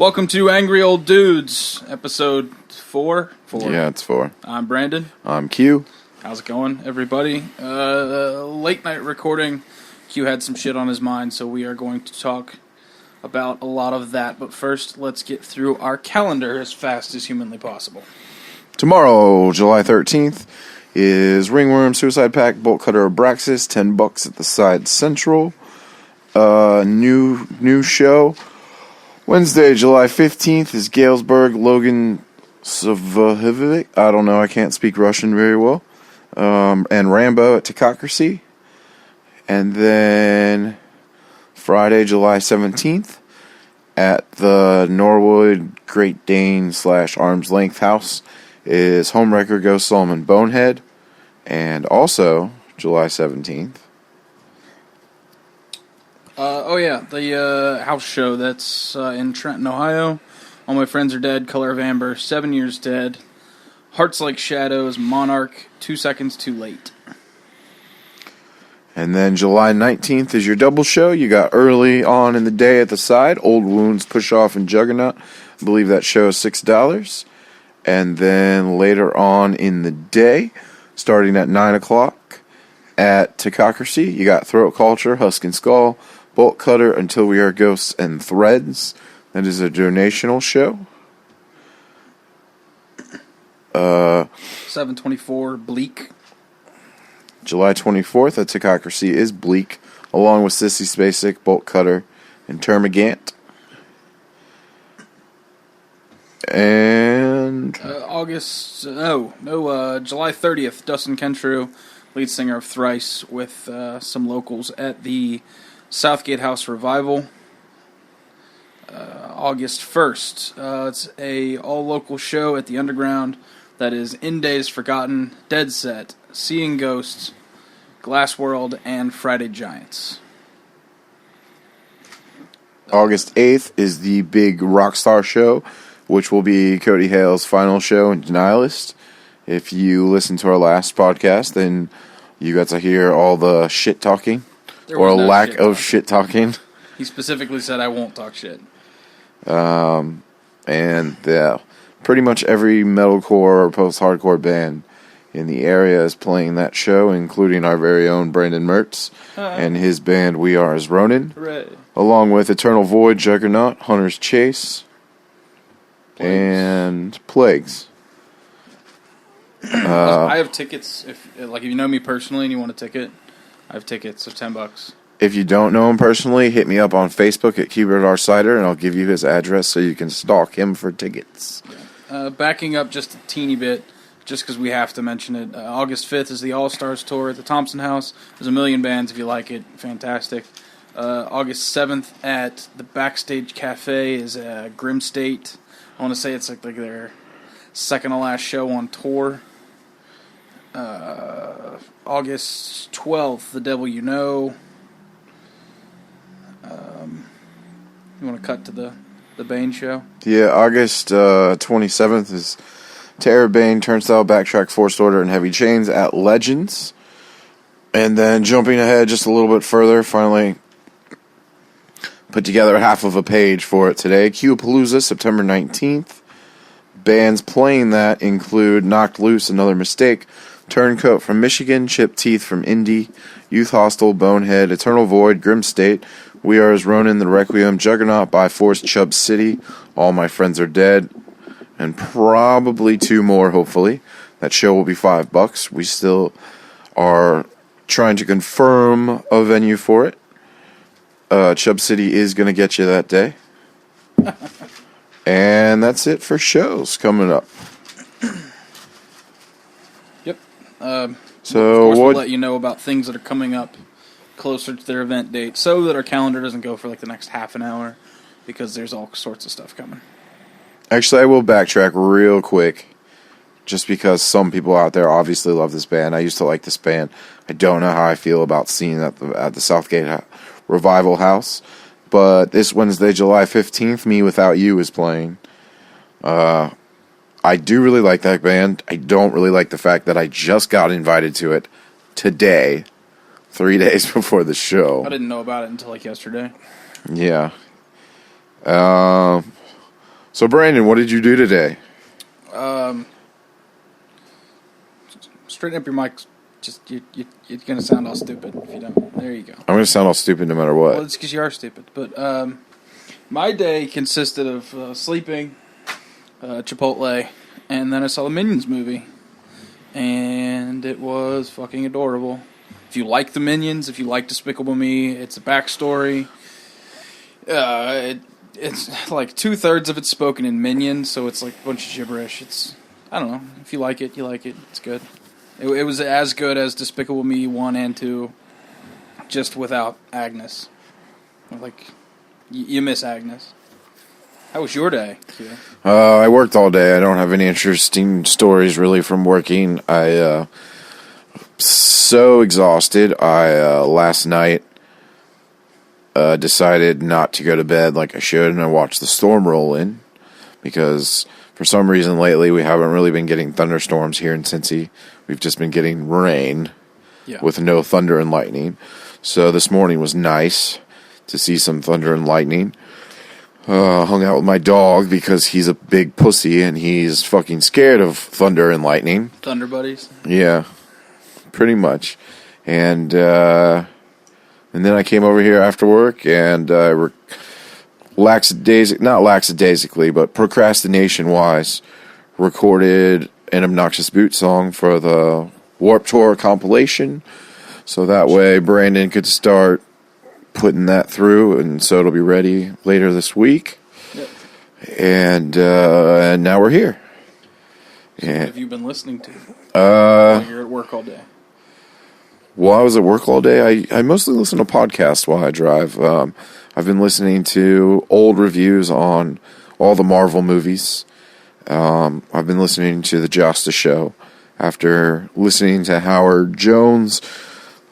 Welcome to Angry Old Dudes, episode 4. Yeah, it's 4. I'm Brandon. I'm Q. How's it going, everybody? Late night recording. Q had some shit on his mind, so we are going to talk about a lot of that. But first, let's get through our calendar as fast as humanly possible. Tomorrow, July 13th, is Ringworm, Suicide Pact, Bolt Cutter, Abraxas, $10 at the Side Central. New show. Wednesday, July 15th is Galesburg, Logan Savahovic. I don't know, I can't speak Russian very well. And Rambo at Techocracy. And then Friday, July 17th at the Norwood Great Dane / Arm's Length House is Homewrecker Ghost Solomon Bonehead. And also, July 17th. The house show that's in Trenton, Ohio. All My Friends Are Dead, Color of Amber, 7 Years Dead, Hearts Like Shadows, Monarch, 2 Seconds Too Late. And then July 19th is your double show. You got early on in the day at the Side, Old Wounds, Push Off, and Juggernaut. I believe that show is $6. And then later on in the day, starting at 9 o'clock at Techocracy, you got Throat Culture, Husk and Skull, Bolt Cutter, Until We Are Ghosts, and Threads. That is a donational show. 7/24, Bleak. July 24th at Techocracy is Bleak, along with Sissy Spacek, Bolt Cutter, and Termagant. And July 30th, Dustin Kentrew, lead singer of Thrice, with some locals at the Southgate House Revival. August 1st, it's a all-local show at the Underground that is In Days Forgotten, Dead Set, Seeing Ghosts, Glass World, and Friday Giants. August 8th is the big Rockstar show, which will be Cody Hale's final show in Denialist. If you listened to our last podcast, then you got to hear all the shit-talking, or lack of shit-talking. He specifically said, I won't talk shit. And pretty much every metalcore or post-hardcore band in the area is playing that show, including our very own Brandon Mertz and his band We Are As Ronin. Hooray. Along with Eternal Void, Juggernaut, Hunter's Chase, and Plagues. I have tickets. If you know me personally and you want a ticket, I have tickets of $10. If you don't know him personally, hit me up on Facebook at Hubert R. Cider, and I'll give you his address so you can stalk him for tickets. Backing up just a teeny bit, just because we have to mention it, August 5th is the All-Stars Tour at the Thompson House. There's a million bands if you like it. Fantastic. August 7th at the Backstage Cafe is Grim State. I want to say it's like their second-to-last show on tour. August 12th, The Devil You Know. You want to cut to the Bane show? Yeah, August 27th is Terror, Bane, Turnstile, Backtrack, Forced Order, and Heavy Chains at Legends. And then jumping ahead just a little bit further, finally put together half of a page for it today. Q-Palooza, September 19th. Bands playing that include Knocked Loose, Another Mistake, Turncoat from Michigan, Chipped Teeth from Indy, Youth Hostel, Bonehead, Eternal Void, Grim State, We Are As Ronin, The Requiem, Juggernaut, By Force, Chubb City, All My Friends Are Dead, and probably 2 more, hopefully. That show will be $5. We still are trying to confirm a venue for it. Chubb City is going to get you that day. And that's it for shows coming up. Yep. So we'll let you know about things that are coming up closer to their event date, so that our calendar doesn't go for the next half an hour, because there's all sorts of stuff coming. Actually, I will backtrack real quick, just because some people out there obviously love this band. I used to like this band. I don't know how I feel about seeing it at the Southgate Revival House, but this Wednesday, July 15th, Me Without You is playing. I do really like that band. I don't really like the fact that I just got invited to it today, 3 days before the show. I didn't know about it until yesterday. Yeah. So, Brandon, what did you do today? Straighten up your mic. Just you're gonna sound all stupid if you don't. There you go. I'm going to sound all stupid no matter what. Well, it's because you are stupid. But my day consisted of sleeping, Chipotle, and then I saw the Minions movie, and it was fucking adorable. If you like the Minions, if you like Despicable Me, it's a backstory. It's like 2/3 of it's spoken in Minion, so it's like a bunch of gibberish. I don't know. If you like it, you like it. It's good. It was as good as Despicable Me 1 and 2, just without Agnes. Like, you miss Agnes. How was your day, Q? I worked all day. I don't have any interesting stories really from working. So exhausted. Last night decided not to go to bed like I should, and I watched the storm roll in because for some reason lately we haven't really been getting thunderstorms here in Cincy. We've just been getting rain with no thunder and lightning. So this morning was nice to see some thunder and lightning. Hung out with my dog because he's a big pussy and he's fucking scared of thunder and lightning. Thunder buddies? Yeah, pretty much. And then I came over here after work and not lackadaisically, but procrastination-wise, recorded an Obnoxious Boot song for the Warped Tour compilation. So that way Brandon could start putting that through, and so it'll be ready later this week. Yep. And now we're here. So what have you been listening to? While you're at work all day. While I was at work all day, I mostly listen to podcasts while I drive. I've been listening to old reviews on all the Marvel movies. I've been listening to The Justice Show after listening to Howard Jones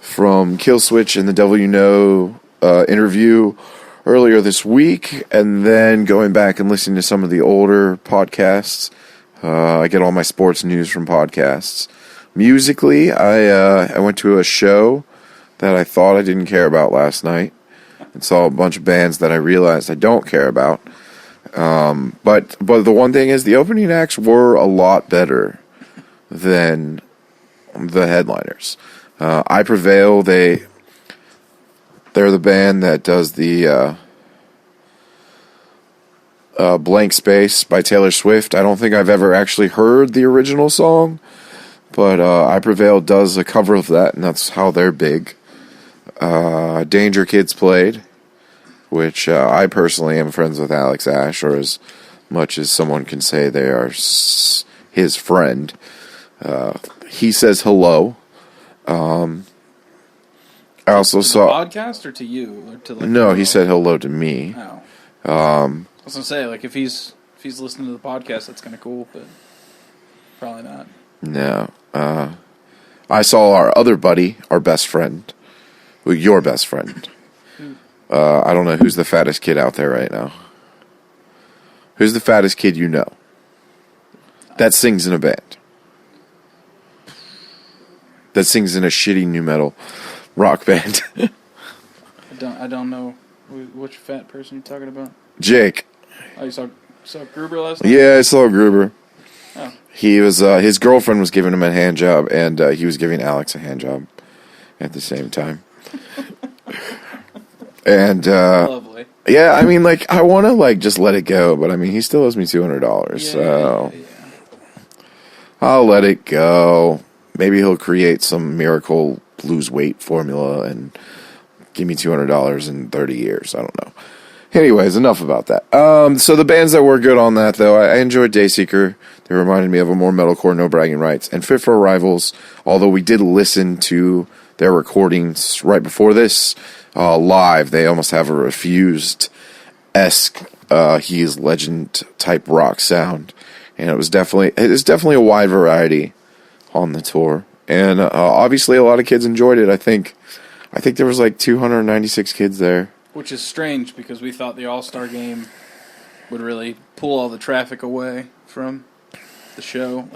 from Killswitch and The Devil You Know interview earlier this week, and then going back and listening to some of the older podcasts. I get all my sports news from podcasts. Musically, I went to a show that I thought I didn't care about last night and saw a bunch of bands that I realized I don't care about. But the one thing is the opening acts were a lot better than the headliners. I Prevail, they're the band that does the Blank Space by Taylor Swift. I don't think I've ever actually heard the original song, but I Prevail does a cover of that, and that's how they're big. Danger Kids played, which I personally am friends with Alex Ash, or as much as someone can say they are his friend. He says hello. I also saw the podcast or to you or to no. He said hello to me. Oh. I was gonna say if he's listening to the podcast, that's kind of cool, but probably not. No. I saw our other buddy, our best friend, your best friend. I don't know who's the fattest kid out there right now. Who's the fattest kid you know that sings in a band? That sings in a shitty nu metal rock band. I don't know which fat person you're talking about. Jake. Oh, you saw Gruber last night? Yeah, I saw Gruber. Oh. He was his girlfriend was giving him a hand job, and he was giving Alex a hand job at the same time. And lovely. Yeah, I mean, I want to just let it go, but I mean, he still owes me $200, so yeah. I'll let it go. Maybe he'll create some miracle lose weight formula and give me $200 in 30 years. I don't know. Anyways, enough about that. So the bands that were good on that, though, I enjoyed Dayseeker. They reminded me of a more metalcore, No Bragging Rights, and Fit for Rivals. Although we did listen to their recordings right before this live, they almost have a Refused-esque He Is Legend type rock sound, and it is definitely a wide variety on the tour, and obviously a lot of kids enjoyed it. I think there was 296 kids there. Which is strange because we thought the All-Star Game would really pull all the traffic away from the show.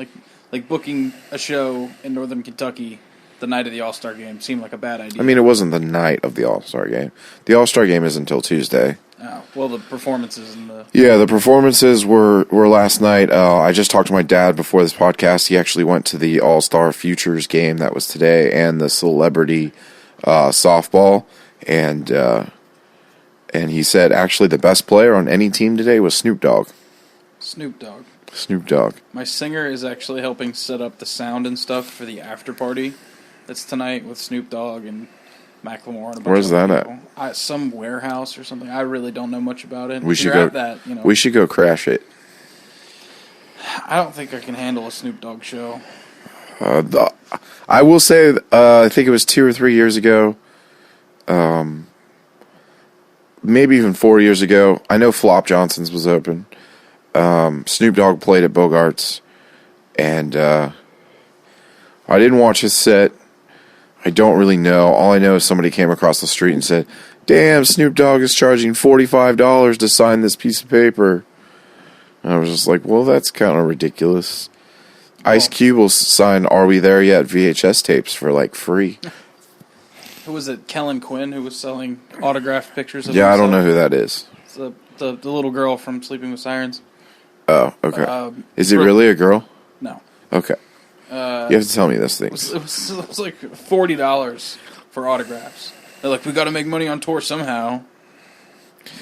Like booking a show in Northern Kentucky the night of the All-Star game seemed like a bad idea. I mean, it wasn't the night of the All-Star game. The All-Star game is until Tuesday. Oh, well, the performances and the... Yeah, the performances were last night. I just talked to my dad before this podcast. He actually went to the All-Star Futures game that was today and the celebrity softball. And he said actually the best player on any team today was Snoop Dogg. Snoop Dogg. Snoop Dogg. My singer is actually helping set up the sound and stuff for the after party that's tonight with Snoop Dogg and Macklemore and a bunch Where's of that people. At? Some warehouse or something. I really don't know much about it. We If should you're go. at that, you know. We should go crash it. I don't think I can handle a Snoop Dogg show. I will say, I think it was 2 or 3 years ago, maybe even 4 years ago. I know Flop Johnson's was open. Snoop Dogg played at Bogart's, and I didn't watch his set. I don't really know. All I know is somebody came across the street and said, "Damn, Snoop Dogg is charging $45 to sign this piece of paper." And I was just like, well, that's kind of ridiculous. Ice Cube will sign Are We There Yet VHS tapes for, like, free. Who was it? Kellen Quinn, who was selling autographed pictures of Yeah, I don't himself? know who that is. It's the little girl from Sleeping with Sirens. Oh, okay. Is it really- really a girl? No. Okay. You have to tell me this thing. It was like $40 for autographs. They're like, we got to make money on tour somehow.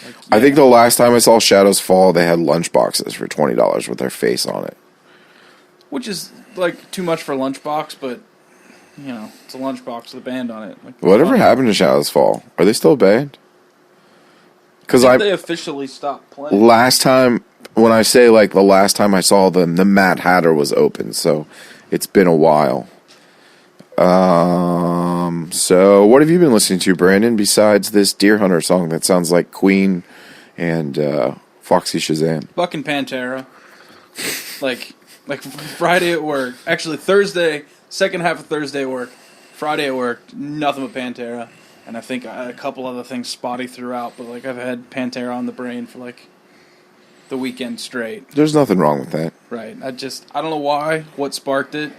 Like, I think the last time I saw Shadows Fall, they had lunch boxes for $20 with their face on it. which is like too much for Lunchbox, but you know, it's a Lunchbox with a band on it. Like, Whatever happened to Shadows Fall? Are they still a band? Because they officially stopped playing. last time, when I say like the last time I saw them, the Mad Hatter was open, so it's been a while. So what have you been listening to, Brandon, besides this Deer Hunter song that sounds like Queen and Foxy Shazam? Fucking Pantera. like Friday at work. Actually, Thursday, second half of Thursday at work. Friday at work, nothing but Pantera. And I think I had a couple other things spotty throughout, but like I've had Pantera on the brain for like the weekend straight. There's nothing wrong with that. Right. I don't know why, what sparked it,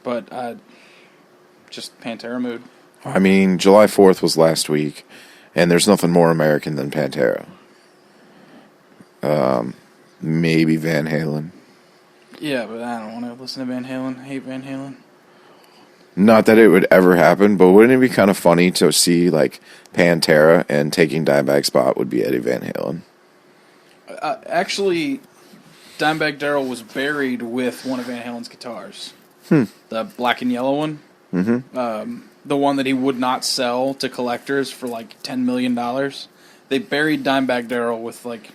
but just Pantera mood. I mean, July 4th was last week, and there's nothing more American than Pantera. Maybe Van Halen. Yeah, but I don't want to listen to Van Halen. I hate Van Halen. Not that it would ever happen, but wouldn't it be kind of funny to see, like, Pantera and taking Dimebag's spot would be Eddie Van Halen? Actually, Dimebag Darrell was buried with one of Van Halen's guitars. The black and yellow one. Mm-hmm. The one that he would not sell to collectors for like $10 million. They buried Dimebag Darrell with like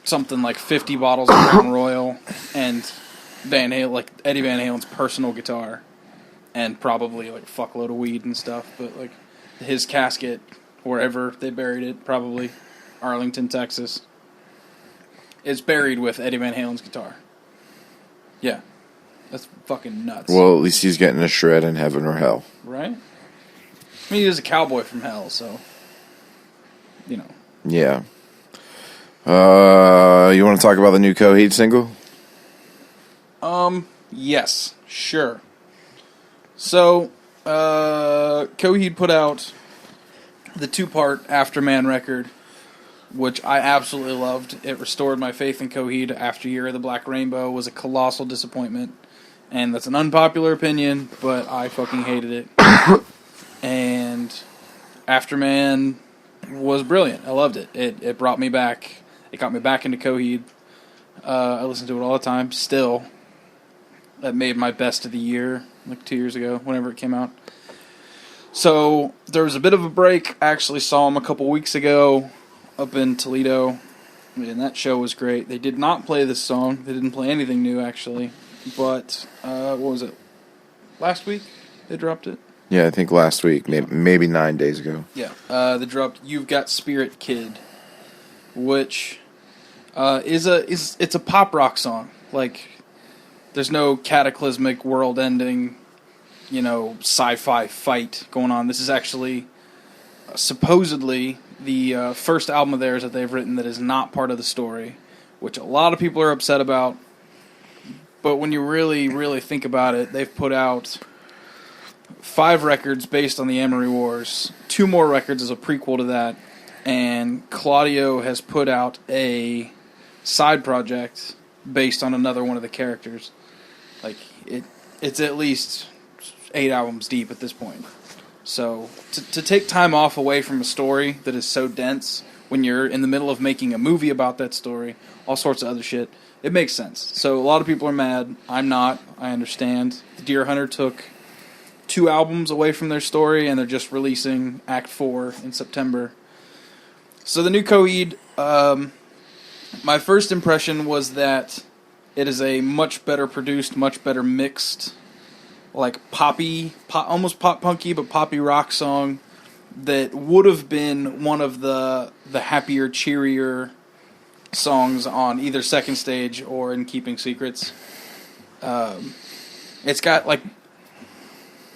something like 50 bottles of Crown Royal and Van Halen, like Eddie Van Halen's personal guitar, and probably like a fuckload of weed and stuff. But like his casket, wherever they buried it, probably Arlington, Texas, is buried with Eddie Van Halen's guitar. Yeah. That's fucking nuts. Well, at least he's getting a shred in heaven or hell. Right? I mean, he was a cowboy from hell, so, you know. Yeah. You want to talk about the new Coheed single? Yes, sure. So, Coheed put out the 2-part Afterman record, which I absolutely loved. It restored my faith in Coheed after Year of the Black Rainbow was a colossal disappointment. And that's an unpopular opinion, but I fucking hated it. And Afterman was brilliant. I loved it. It brought me back. It got me back into Coheed. I listen to it all the time. Still, that made my best of the year, like 2 years ago, whenever it came out. So there was a bit of a break. I actually saw him a couple weeks ago up in Toledo, and that show was great. They did not play this song. They didn't play anything new, actually. But, what was it? Last week they dropped it? Yeah, I think last week, maybe 9 days ago. Yeah. They dropped You've Got Spirit Kid, which it's a pop rock song. Like, there's no cataclysmic world-ending, sci-fi fight going on. This is actually supposedly the first album of theirs that they've written that is not part of the story, which a lot of people are upset about. But when you really, really think about it, they've put out 5 records based on the Amory Wars, 2 more records as a prequel to that, and Claudio has put out a side project based on another one of the characters. Like, it's at least 8 albums deep at this point. So, to take time off away from a story that is so dense, when you're in the middle of making a movie about that story, all sorts of other shit, it makes sense. So, a lot of people are mad. I'm not. I understand. Deer Hunter took 2 albums away from their story, and they're just releasing Act 4 in September. So, the new Coheed, my first impression was that it is a much better produced, much better mixed, like poppy, almost pop punky, but poppy rock song that would have been one of the happier, cheerier songs on either Second Stage or in Keeping Secrets. It's got like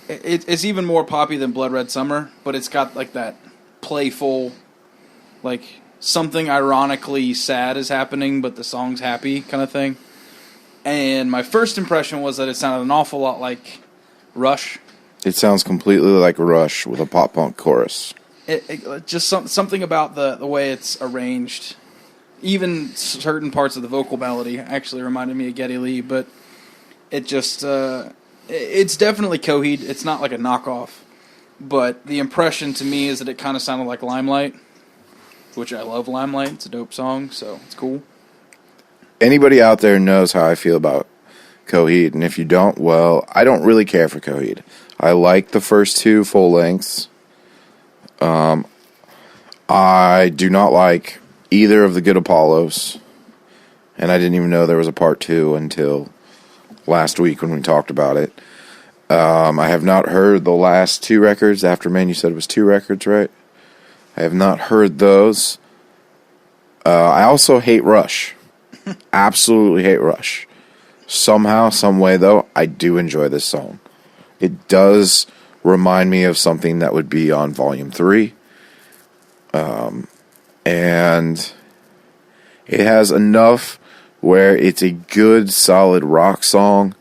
it's even more poppy than Blood Red Summer, but it's got like that playful, like something ironically sad is happening, but the song's happy kind of thing. And my first impression was that it sounded an awful lot like Rush. It sounds completely like Rush with a pop punk chorus. It just something about the way it's arranged. Even certain parts of the vocal melody actually reminded me of Geddy Lee, but it just it's definitely Coheed. It's not like a knockoff, but the impression to me is that it kind of sounded like Limelight, which I love. Limelight, it's a dope song, so it's cool. Anybody out there knows how I feel about Coheed, and if you don't, well, I don't really care for Coheed. I like the first 2 full lengths. I do not like either of the Good Apollos, and I didn't even know there was a part 2 until last week when we talked about it. I have not heard the last 2 records. Afterman, you said it was 2 records, right? I have not heard those. I also hate Rush. Absolutely hate Rush. Somehow, some way, though, I do enjoy this song. It does remind me of something that would be on Volume 3. And it has enough where it's a good, solid rock song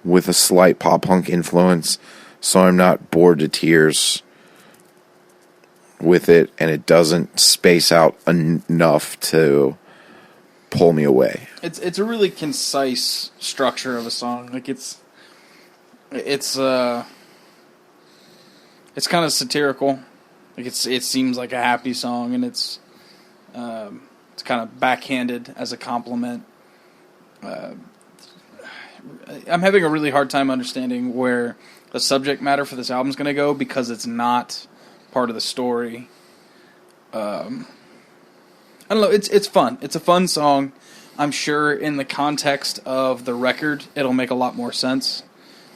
with a slight pop-punk influence, so I'm not bored to tears with it, and it doesn't space out enough to pull me away. It's a really concise structure of a song. Like it's kind of satirical. Like it seems like a happy song, and it's kind of backhanded as a compliment. I'm having a really hard time understanding where the subject matter for this album is going to go because it's not part of the story. I don't know. It's fun. It's a fun song. I'm sure in the context of the record, it'll make a lot more sense.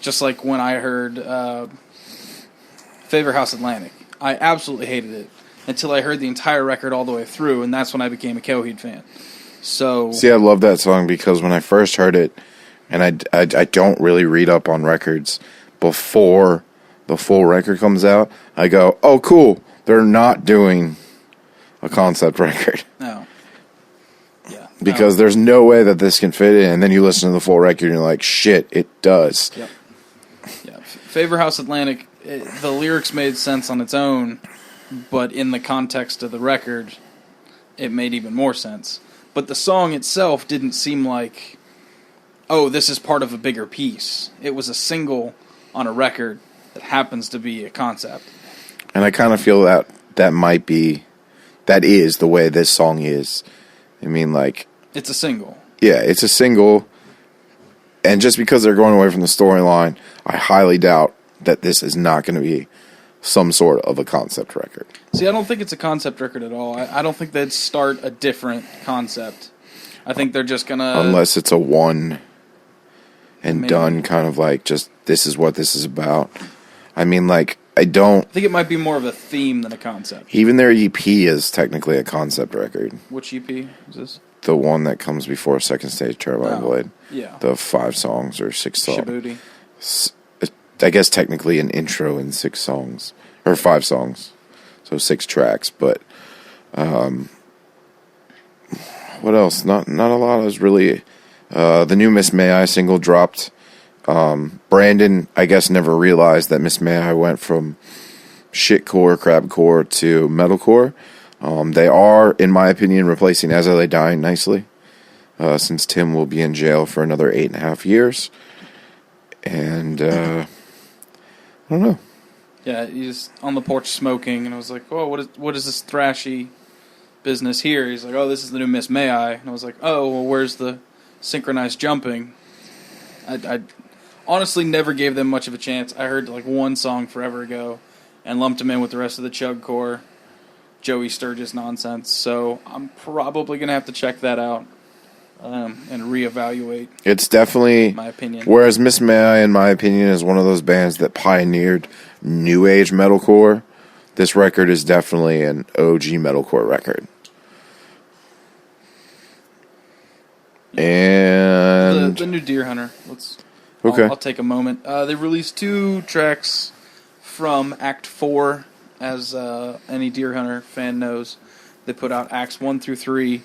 Just like when I heard Favor House Atlantic. I absolutely hated it until I heard the entire record all the way through, and that's when I became a Coheed fan. So, see, I love that song because when I first heard it, and I don't really read up on records before the full record comes out, I go, oh, cool, they're not doing a concept record. No. Yeah. Because there's no way that this can fit in, and then you listen to the full record and you're like, shit, it does. Yep. Yeah. Favor House Atlantic, the lyrics made sense on its own, but in the context of the record, it made even more sense. But the song itself didn't seem like, oh, this is part of a bigger piece. It was a single on a record that happens to be a concept. And I kind of feel that that is the way this song is. I mean, like... It's a single. Yeah, it's a single. And just because they're going away from the storyline, I highly doubt that this is not going to be some sort of a concept record. See, I don't think it's a concept record at all. I don't think they'd start a different concept. I think they're just going to... Unless it's a one and done kind of like, just, this is what this is about. I mean, like, I think it might be more of a theme than a concept. Even their EP is technically a concept record. Which EP is this? The one that comes before Second Stage Turbine Blade. Yeah. The 5 songs or 6 songs. Shibuti. I guess technically an intro in 6 songs. Or 5 songs. So 6 tracks. But what else? Not a lot. It was really... the new Miss May I single dropped Brandon, I guess, never realized that Miss May I went from shitcore, crapcore to metalcore. They are, in my opinion, replacing As I Lay Dying nicely, since Tim will be in jail for another 8.5 years. And, I don't know. Yeah, he's on the porch smoking, and I was like, "Oh, what is this thrashy business here?" He's like, "Oh, this is the new Miss May I," and I was like, "Oh, well, where's the synchronized jumping?" I honestly never gave them much of a chance. I heard like one song forever ago, and lumped them in with the rest of the chugcore, Joey Sturgis nonsense. So I'm probably gonna have to check that out and reevaluate It's definitely my opinion. Whereas Miss May I, in my opinion, is one of those bands that pioneered new age metalcore. This record is definitely an OG metalcore record. And The new Deer Hunter. Okay. I'll take a moment. They released 2 tracks from Act 4, as any Deer Hunter fan knows. They put out Acts 1 through 3,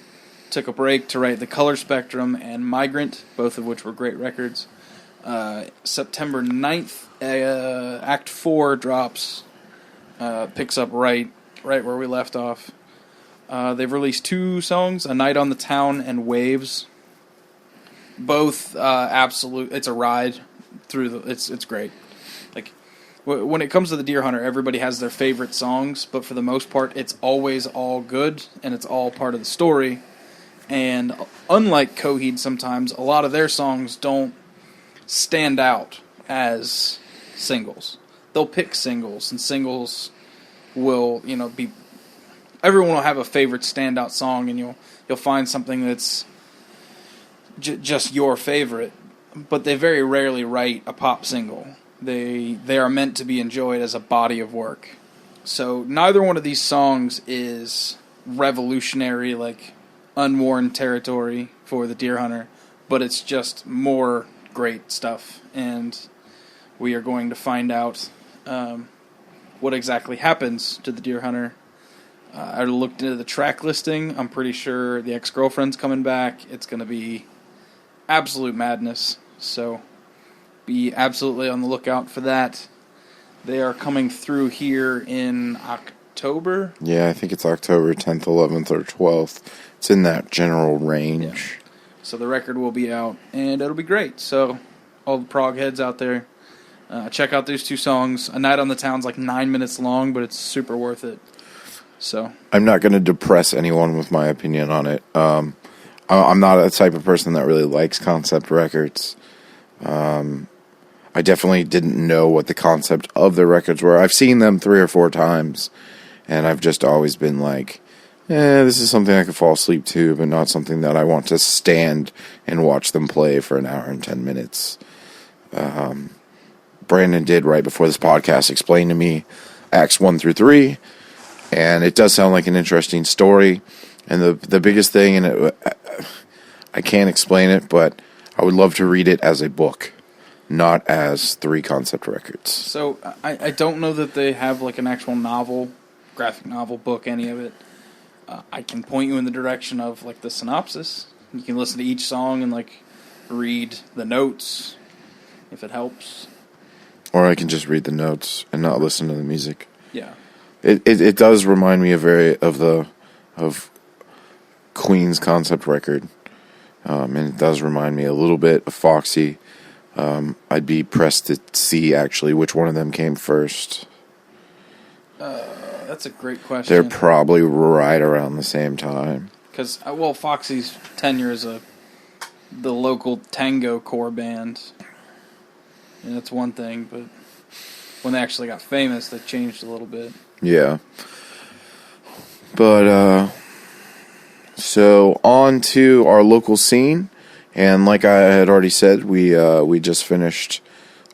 took a break to write The Color Spectrum and Migrant, both of which were great records. September 9th, Act 4 drops, picks up right where we left off. They've released 2 songs, A Night on the Town and Waves. Both absolute. It's a ride through it's great. Like when it comes to the Deer Hunter, everybody has their favorite songs, but for the most part, it's always all good and it's all part of the story. And unlike Coheed, sometimes a lot of their songs don't stand out as singles. They'll pick singles, and singles will be. Everyone will have a favorite standout song, and you'll find something that's just your favorite, but they very rarely write a pop single. They are meant to be enjoyed as a body of work. So neither one of these songs is revolutionary, like unworn territory for the Deer Hunter, but it's just more great stuff, and we are going to find out what exactly happens to the Deer Hunter. I looked into the track listing. I'm pretty sure the Ex-Girlfriend's coming back. It's going to be absolute madness, so be absolutely on the lookout for that. They are coming through here in October. Yeah, I think it's October 10th, 11th, or 12th. It's in that general range. Yeah. So the record will be out, and it'll be great. So all the prog heads out there, check out these 2 songs. A Night on the Town's like 9 minutes long, but it's super worth it. So I'm not going to depress anyone with my opinion on it. I'm not a type of person that really likes concept records. I definitely didn't know what the concept of the records were. I've seen them 3 or 4 times, and I've just always been like, this is something I could fall asleep to, but not something that I want to stand and watch them play for an hour and 10 minutes. Brandon did, right before this podcast, explain to me Acts 1 through 3, and it does sound like an interesting story. And the biggest thing, and I can't explain it, but I would love to read it as a book, not as 3 concept records. So I don't know that they have like an actual novel, graphic novel book, any of it. I can point you in the direction of like the synopsis. You can listen to each song and like read the notes if it helps. Or I can just read the notes and not listen to the music. Yeah. It does remind me of Queen's concept record, and it does remind me a little bit of Foxy. I'd be pressed to see actually which one of them came first. That's a great question. They're probably right around the same time. Because Foxy's tenure as the local tango core band, and that's one thing. But when they actually got famous, they changed a little bit. Yeah. But, so on to our local scene, and like I had already said, we just finished,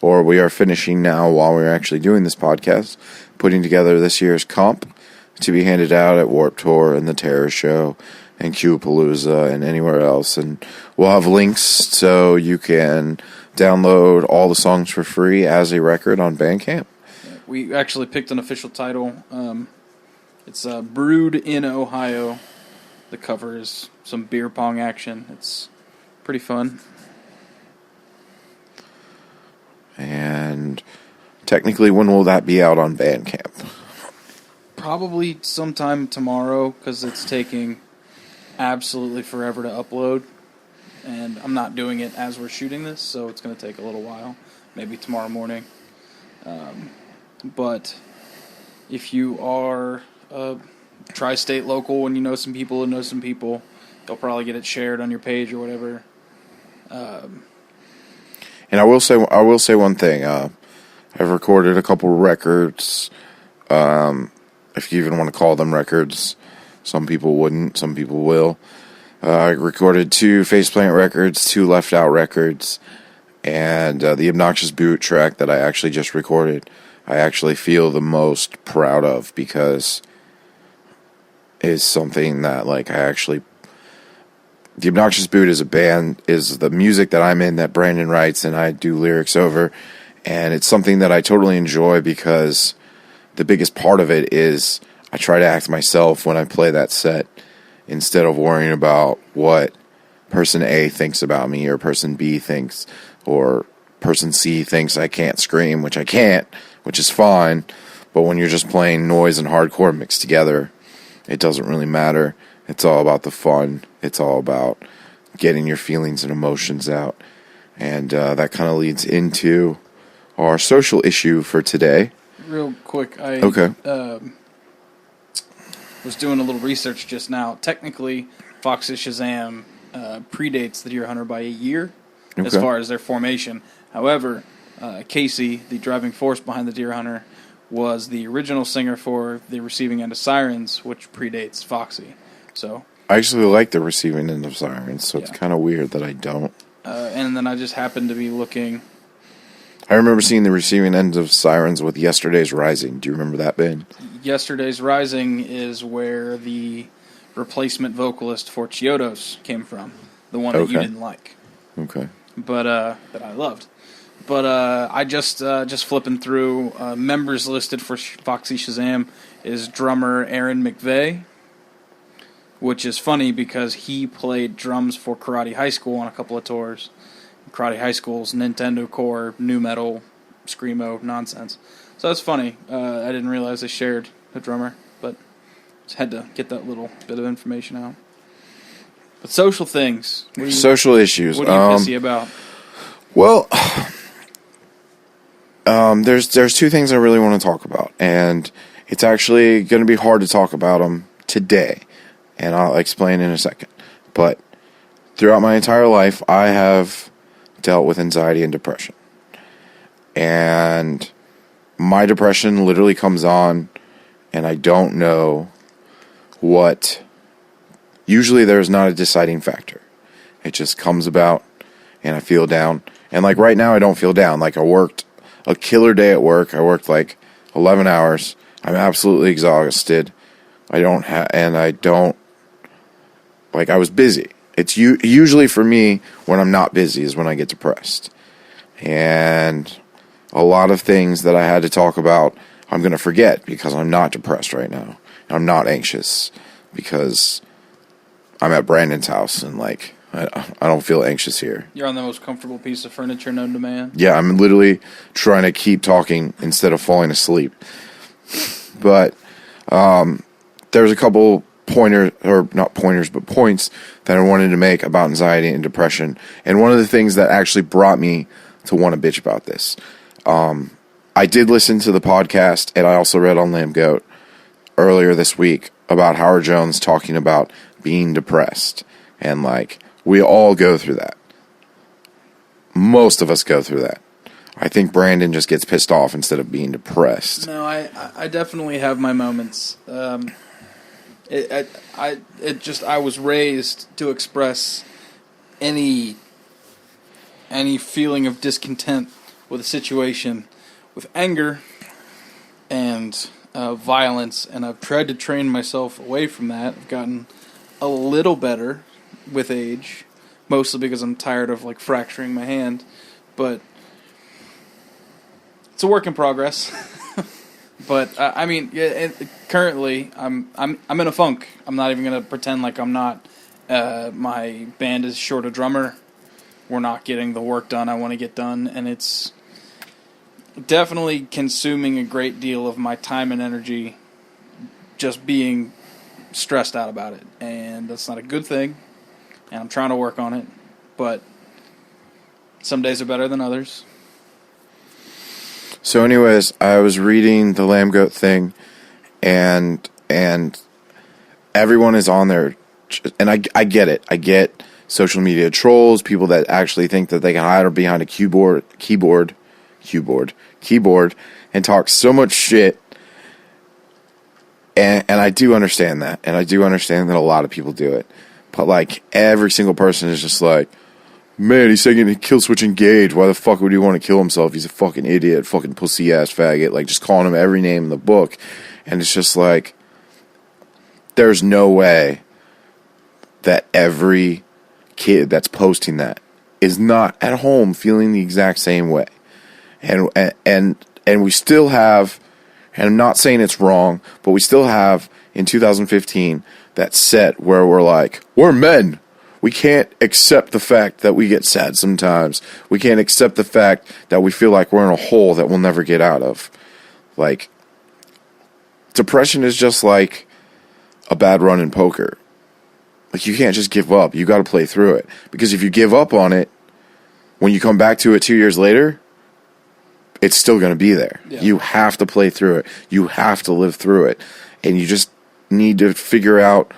or we are finishing now while we're actually doing this podcast, putting together this year's comp to be handed out at Warped Tour and the Terror Show and Q-Palooza and anywhere else, and we'll have links so you can download all the songs for free as a record on Bandcamp. We actually picked an official title. It's Brewed in Ohio. The cover is some beer pong action. It's pretty fun. And technically, when will that be out on Bandcamp? Probably sometime tomorrow, because it's taking absolutely forever to upload. And I'm not doing it as we're shooting this, so it's going to take a little while. Maybe tomorrow morning. But if you are a tri-state local and you know some people who know some people, they'll probably get it shared on your page or whatever. And I will say one thing. I've recorded a couple records. If you even want to call them records, some people wouldn't, some people will. I recorded 2 Faceplant records, 2 Left Out records, and the Obnoxious Boot track that I actually just recorded, I actually feel the most proud of, because it's something that, like, the Obnoxious Boot is a band, is the music that I'm in that Brandon writes and I do lyrics over, and it's something that I totally enjoy, because the biggest part of it is I try to act myself when I play that set, instead of worrying about what person A thinks about me, or person B thinks, or person C thinks I can't scream, which I can't, which is fine. But when you're just playing noise and hardcore mixed together, it doesn't really matter. It's all about the fun. It's all about getting your feelings and emotions out. And that kind of leads into our social issue for today. Real quick, I Okay. Was doing a little research just now. Technically, Fox's Shazam predates the Deer Hunter by a year as Okay. far as their formation. However, Casey, the driving force behind the Deer Hunter, was the original singer for the Receiving End of Sirens, which predates Foxy. So, I actually like the Receiving End of Sirens, so it's Yeah. kind of weird that I don't. and then I just happened to be looking. I remember seeing the Receiving End of Sirens with Yesterday's Rising. Do you remember that band? Yesterday's Rising is where the replacement vocalist for Chiodos came from, the one that you Okay. didn't like. Okay. But that I loved. But I just flipping through members listed for Foxy Shazam is drummer Aaron McVeigh, which is funny because he played drums for Karate High School on a couple of tours. Karate High School's Nintendo Core, nu metal, screamo nonsense. So that's funny. I didn't realize they shared a drummer, but just had to get that little bit of information out. But social things. Social issues. What are you pissy about? Well, there's 2 things I really want to talk about, and it's actually going to be hard to talk about them today, and I'll explain in a second. But throughout my entire life, I have dealt with anxiety and depression, and my depression literally comes on, and I don't know what. Usually, there's not a deciding factor. It just comes about, and I feel down. And like right now, I don't feel down. Like I worked a killer day at work. I worked like 11 hours. I'm absolutely exhausted. I was busy. It's usually for me when I'm not busy is when I get depressed. And a lot of things that I had to talk about, I'm going to forget because I'm not depressed right now. I'm not anxious because I'm at Brandon's house and like I don't feel anxious here. You're on the most comfortable piece of furniture known to man. Yeah, I'm literally trying to keep talking instead of falling asleep. But there's a couple points that I wanted to make about anxiety and depression. And one of the things that actually brought me to want to bitch about this, I did listen to the podcast, and I also read on Lamb Goat earlier this week about Howard Jones talking about being depressed. And like, we all go through that. Most of us go through that. I think Brandon just gets pissed off instead of being depressed. No, I definitely have my moments. I was raised to express any feeling of discontent with a situation with anger and violence, and I've tried to train myself away from that. I've gotten a little better with age, mostly because I'm tired of like fracturing my hand, but it's a work in progress. But I mean, currently I'm in a funk. I'm not even gonna pretend like I'm not. My band is short a drummer. We're not getting the work done I want to get done, and it's definitely consuming a great deal of my time and energy just being stressed out about it. And that's not a good thing. And I'm trying to work on it. But some days are better than others. So anyways, I was reading the Lamb Goat thing, and everyone is on there, and I get it. I get social media trolls, people that actually think that they can hide behind a keyboard, and talk so much shit. And I do understand that, and I do understand that a lot of people do it. But like every single person is just like, man, he's taking a kill switch engage. Why the fuck would he want to kill himself? He's a fucking idiot, fucking pussy ass faggot. Like just calling him every name in the book. And it's just like, there's no way that every kid that's posting that is not at home feeling the exact same way. And we still have, and I'm not saying it's wrong, but we still have in 2015 that set where we're like, we're men. We can't accept the fact that we get sad sometimes. We can't accept the fact that we feel like we're in a hole that we'll never get out of. Like, depression is just like a bad run in poker. Like, you can't just give up. You got to play through it. Because if you give up on it, when you come back to it 2 years later, it's still going to be there. Yeah. You have to play through it. You have to live through it. And you just need to figure out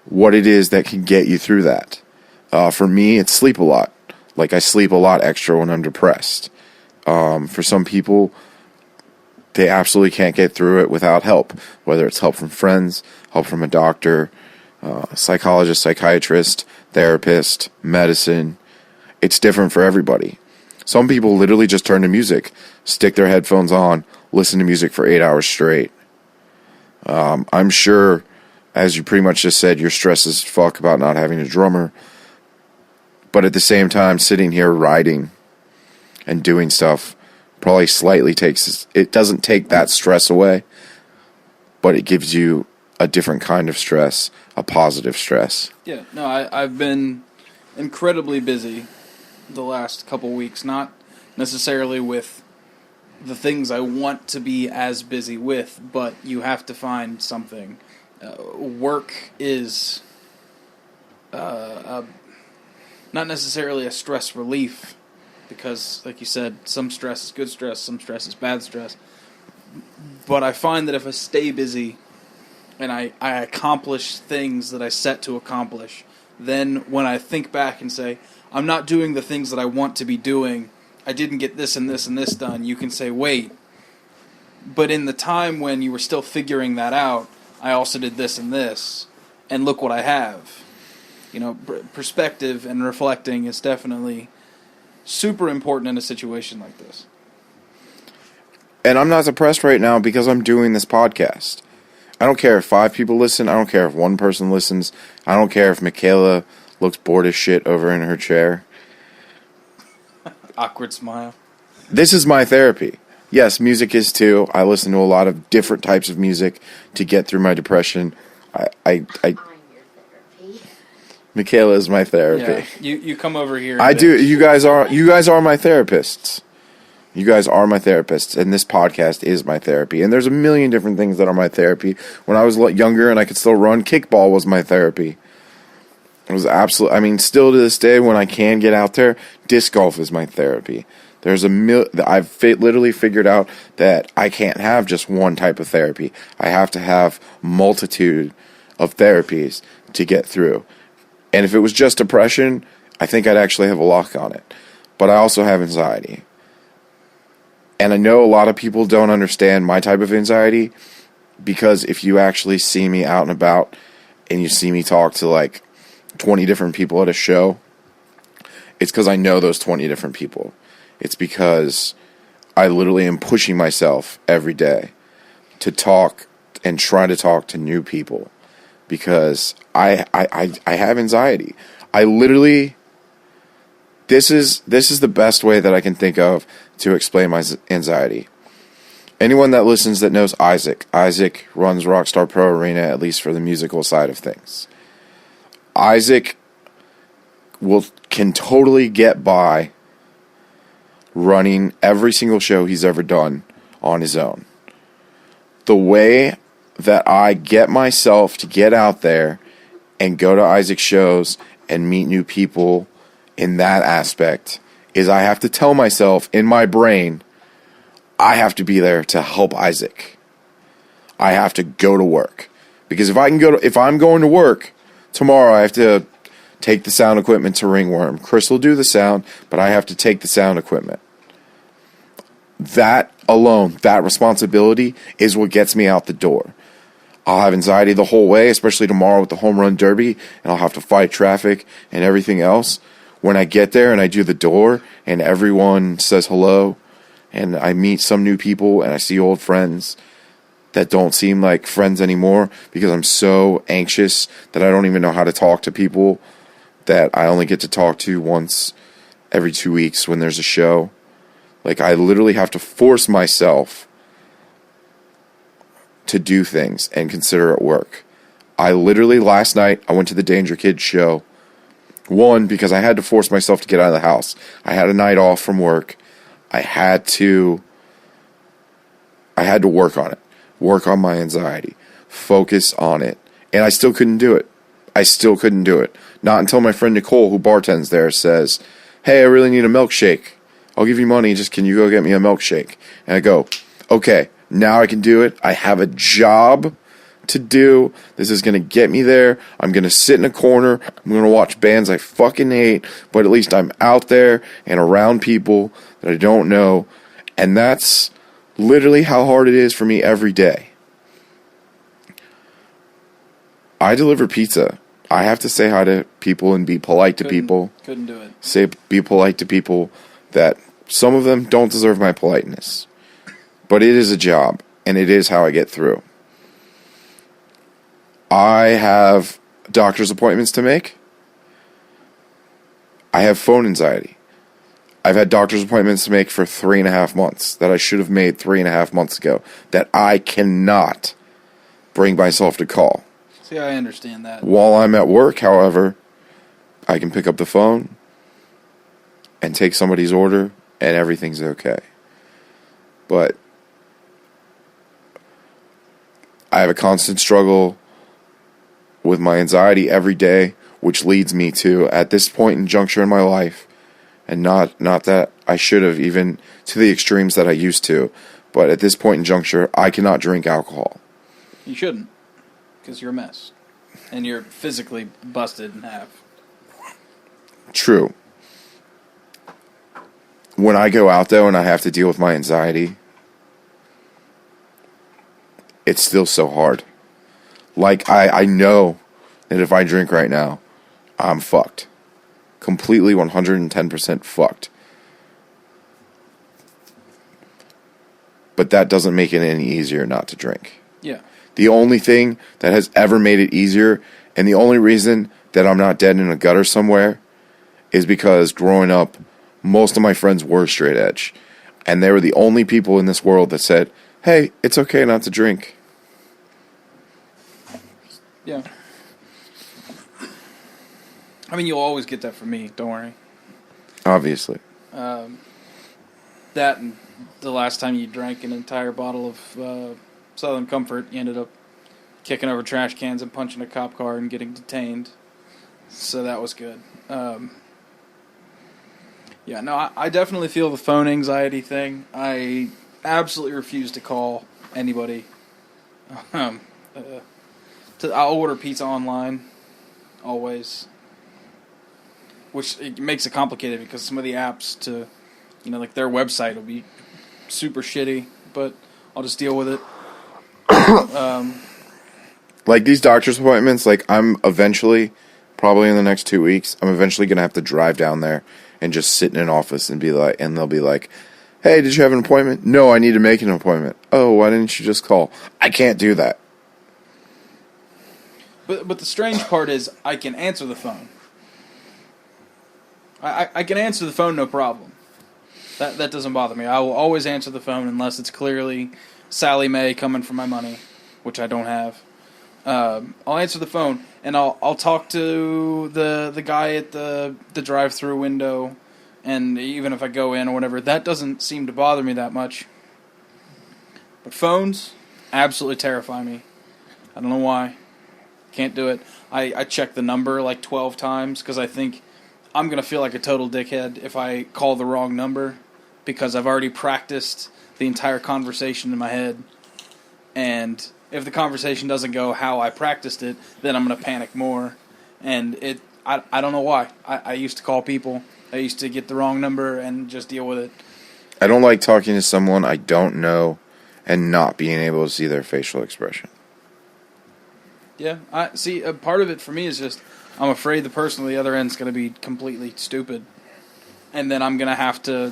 what it is that can get you through that. For me, it's sleep a lot. Like, I sleep a lot extra when I'm depressed. For some people, they absolutely can't get through it without help. Whether it's help from friends, help from a doctor, psychologist, psychiatrist, therapist, medicine. It's different for everybody. Some people literally just turn to music, stick their headphones on, listen to music for 8 hours straight. I'm sure, as you pretty much just said, you're stressed as fuck about not having a drummer. But at the same time, sitting here writing and doing stuff probably slightly it doesn't take that stress away, but it gives you a different kind of stress, a positive stress. Yeah, no, I've been incredibly busy the last couple weeks, not necessarily with the things I want to be as busy with, but you have to find something. Work is not necessarily a stress relief, because, like you said, some stress is good stress, some stress is bad stress. But I find that if I stay busy and I accomplish things that I set to accomplish, then when I think back and say, I'm not doing the things that I want to be doing, I didn't get this and this and this done, you can say, wait, but in the time when you were still figuring that out, I also did this and this, and look what I have. You know, perspective and reflecting is definitely super important in a situation like this. And I'm not depressed right now because I'm doing this podcast. I don't care if 5 people listen. I don't care if 1 person listens. I don't care if Michaela looks bored as shit over in her chair. Awkward smile. This is my therapy. Yes, music is too. I listen to a lot of different types of music to get through my depression. Michaela is my therapy. Yeah, you come over here. I do. You guys are my therapists. You guys are my therapists, and this podcast is my therapy. And there's a million different things that are my therapy. When I was younger and I could still run, kickball was my therapy. It was still to this day, when I can get out there, disc golf is my therapy. I've literally figured out that I can't have just one type of therapy. I have to have multitude of therapies to get through. And if it was just depression, I think I'd actually have a lock on it. But I also have anxiety. And I know a lot of people don't understand my type of anxiety, because if you actually see me out and about and you see me talk to like 20 different people at a show, it's because I know those 20 different people. It's because I literally am pushing myself every day to talk and try to talk to new people, because I have anxiety. I literally, this is the best way that I can think of to explain my anxiety. Anyone that listens that knows Isaac runs Rockstar Pro Arena, at least for the musical side of things. Isaac can totally get by running every single show he's ever done on his own. The way that I get myself to get out there and go to Isaac's shows and meet new people in that aspect is I have to tell myself in my brain, I have to be there to help Isaac. I have to go to work. Because if I'm going to work tomorrow, I have to take the sound equipment to Ringworm. Chris will do the sound, but I have to take the sound equipment. That alone, that responsibility is what gets me out the door. I'll have anxiety the whole way, especially tomorrow with the home run derby, and I'll have to fight traffic and everything else. When I get there and I do the door and everyone says hello and I meet some new people and I see old friends that don't seem like friends anymore because I'm so anxious that I don't even know how to talk to people that I only get to talk to once every 2 weeks when there's a show. Like, I literally have to force myself to do things and consider it work. I literally, last night, I went to the Danger Kids show. One, because I had to force myself to get out of the house. I had a night off from work. I had to work on it. Work on my anxiety. Focus on it. And I still couldn't do it. Not until my friend Nicole, who bartends there, says, "Hey, I really need a milkshake. I'll give you money, just can you go get me a milkshake?" And I go, "Okay, now I can do it. I have a job to do. This is going to get me there. I'm going to sit in a corner. I'm going to watch bands I fucking hate, but at least I'm out there and around people that I don't know." And that's literally how hard it is for me every day. I deliver pizza. I have to say hi to people and be polite to people. Couldn't do it. Be polite to people that some of them don't deserve my politeness. But it is a job, and it is how I get through. I have doctor's appointments to make. I have phone anxiety. I've had doctor's appointments to make for 3.5 months that I should have made 3.5 months ago that I cannot bring myself to call. See, I understand that. While I'm at work, however, I can pick up the phone and take somebody's order and everything's okay. But I have a constant struggle with my anxiety every day, which leads me to, at this point in juncture in my life, and not that I should have, even to the extremes that I used to, but at this point in juncture, I cannot drink alcohol. You shouldn't, because you're a mess. And you're physically busted in half. True. When I go out, though, and I have to deal with my anxiety, it's still so hard. Like, I know that if I drink right now, I'm fucked. Completely 110% fucked. But that doesn't make it any easier not to drink. Yeah. The only thing that has ever made it easier, and the only reason that I'm not dead in a gutter somewhere, is because growing up, most of my friends were straight edge. And they were the only people in this world that said, "Hey, it's okay not to drink." Yeah. I mean, you'll always get that from me, don't worry. Obviously. That and the last time you drank an entire bottle of Southern Comfort, you ended up kicking over trash cans and punching a cop car and getting detained. So that was good. Yeah, no, I definitely feel the phone anxiety thing. I absolutely refuse to call anybody. I'll order pizza online, always. Which it makes it complicated because some of the apps to, like their website will be super shitty, but I'll just deal with it. Like these doctor's appointments, like I'm eventually, probably in the next 2 weeks, I'm eventually going to have to drive down there and just sit in an office and they'll be like, "Hey, did you have an appointment?" "No, I need to make an appointment." "Oh, why didn't you just call?" I can't do that. But the strange part is I can answer the phone. I can answer the phone no problem. That doesn't bother me. I will always answer the phone unless it's clearly Sally Mae coming for my money, which I don't have. I'll answer the phone and I'll talk to the guy at the drive-through window, and even if I go in or whatever, that doesn't seem to bother me that much. But phones absolutely terrify me. I don't know why. Can't do it. I check the number like 12 times because I think I'm going to feel like a total dickhead if I call the wrong number because I've already practiced the entire conversation in my head. And if the conversation doesn't go how I practiced it, then I'm going to panic more. And I don't know why. I used to call people. I used to get the wrong number and just deal with it. I don't like talking to someone I don't know and not being able to see their facial expression. Yeah, I see. Part of it for me is just I'm afraid the person on the other end is going to be completely stupid, and then I'm going to have to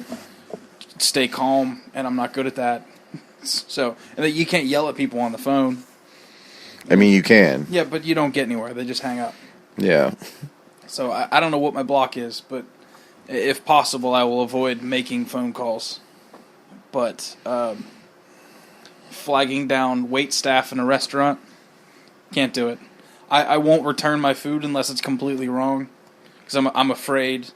stay calm, and I'm not good at that. So, and then you can't yell at people on the phone. I mean, you can. Yeah, but you don't get anywhere. They just hang up. Yeah. So I don't know what my block is, but if possible, I will avoid making phone calls. But flagging down wait staff in a restaurant, can't do it. I won't return my food unless it's completely wrong, because I'm afraid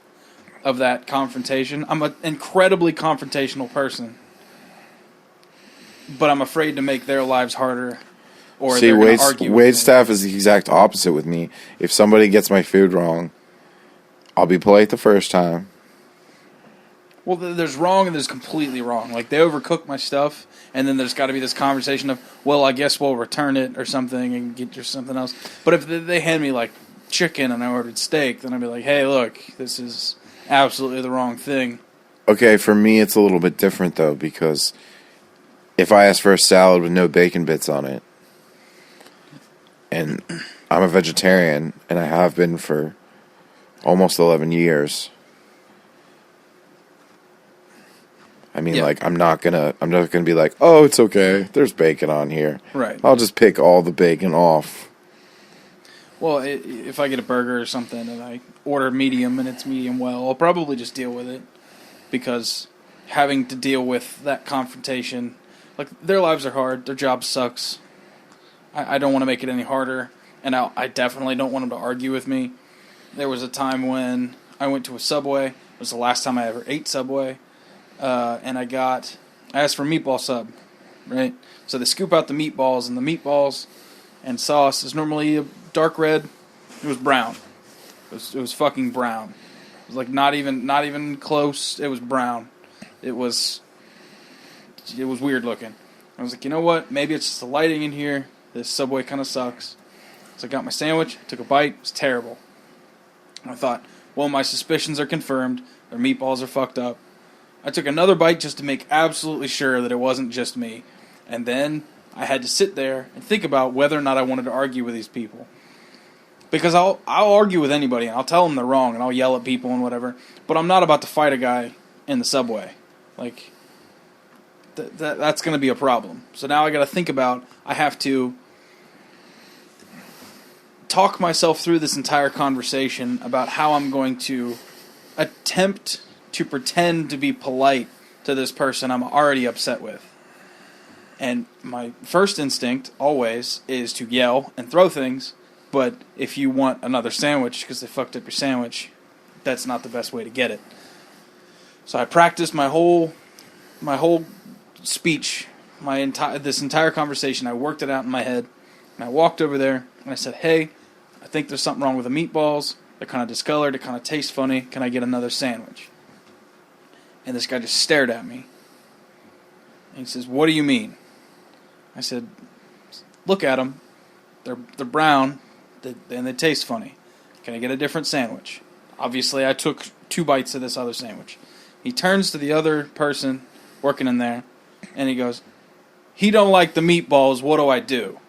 of that confrontation. I'm an incredibly confrontational person, but I'm afraid to make their lives harder. Or See, they're going to argue. wait staff is the exact opposite with me. If somebody gets my food wrong, I'll be polite the first time. Well, there's wrong and there's completely wrong. Like, they overcook my stuff, and then there's got to be this conversation of, well, I guess we'll return it or something and get you something else. But if they hand me, like, chicken and I ordered steak, then I'd be like, hey, look, this is absolutely the wrong thing. Okay, for me, it's a little bit different, though, because if I ask for a salad with no bacon bits on it, and I'm a vegetarian, and I have been for almost 11 years, I mean, Yeah. like, I'm not gonna be like, oh, it's okay, there's bacon on here. Right. I'll just pick all the bacon off. Well, if I get a burger or something and I order medium and it's medium well, I'll probably just deal with it. Because having to deal with that confrontation, like, their lives are hard, their job sucks. I don't want to make it any harder, and I definitely don't want them to argue with me. There was a time when I went to a Subway. It was the last time I ever ate Subway. And I asked for a meatball sub, right? So they scoop out the meatballs, and the meatballs and sauce is normally a dark red. It was brown. It was fucking brown. It was like not even close. It was brown. It was weird looking. I was like, you know what? Maybe it's just the lighting in here. This Subway kind of sucks. So I got my sandwich, took a bite. It was terrible. And I thought, well, my suspicions are confirmed. Their meatballs are fucked up. I took another bite just to make absolutely sure that it wasn't just me. And then I had to sit there and think about whether or not I wanted to argue with these people. Because I'll argue with anybody, and I'll tell them they're wrong, and I'll yell at people and whatever. But I'm not about to fight a guy in the Subway. Like, that's going to be a problem. So now I got to think about, I have to talk myself through this entire conversation about how I'm going to attempt to pretend to be polite to this person I'm already upset with. And my first instinct, always, is to yell and throw things, but if you want another sandwich because they fucked up your sandwich, that's not the best way to get it. So I practiced my whole speech, this entire conversation. I worked it out in my head, and I walked over there, and I said, hey, I think there's something wrong with the meatballs. They're kind of discolored. They kind of taste funny. Can I get another sandwich? And this guy just stared at me. And he says, what do you mean? I said, look at them. They're brown, and they taste funny. Can I get a different sandwich? Obviously, I took 2 bites of this other sandwich. He turns to the other person working in there, and he goes, he don't like the meatballs, what do I do?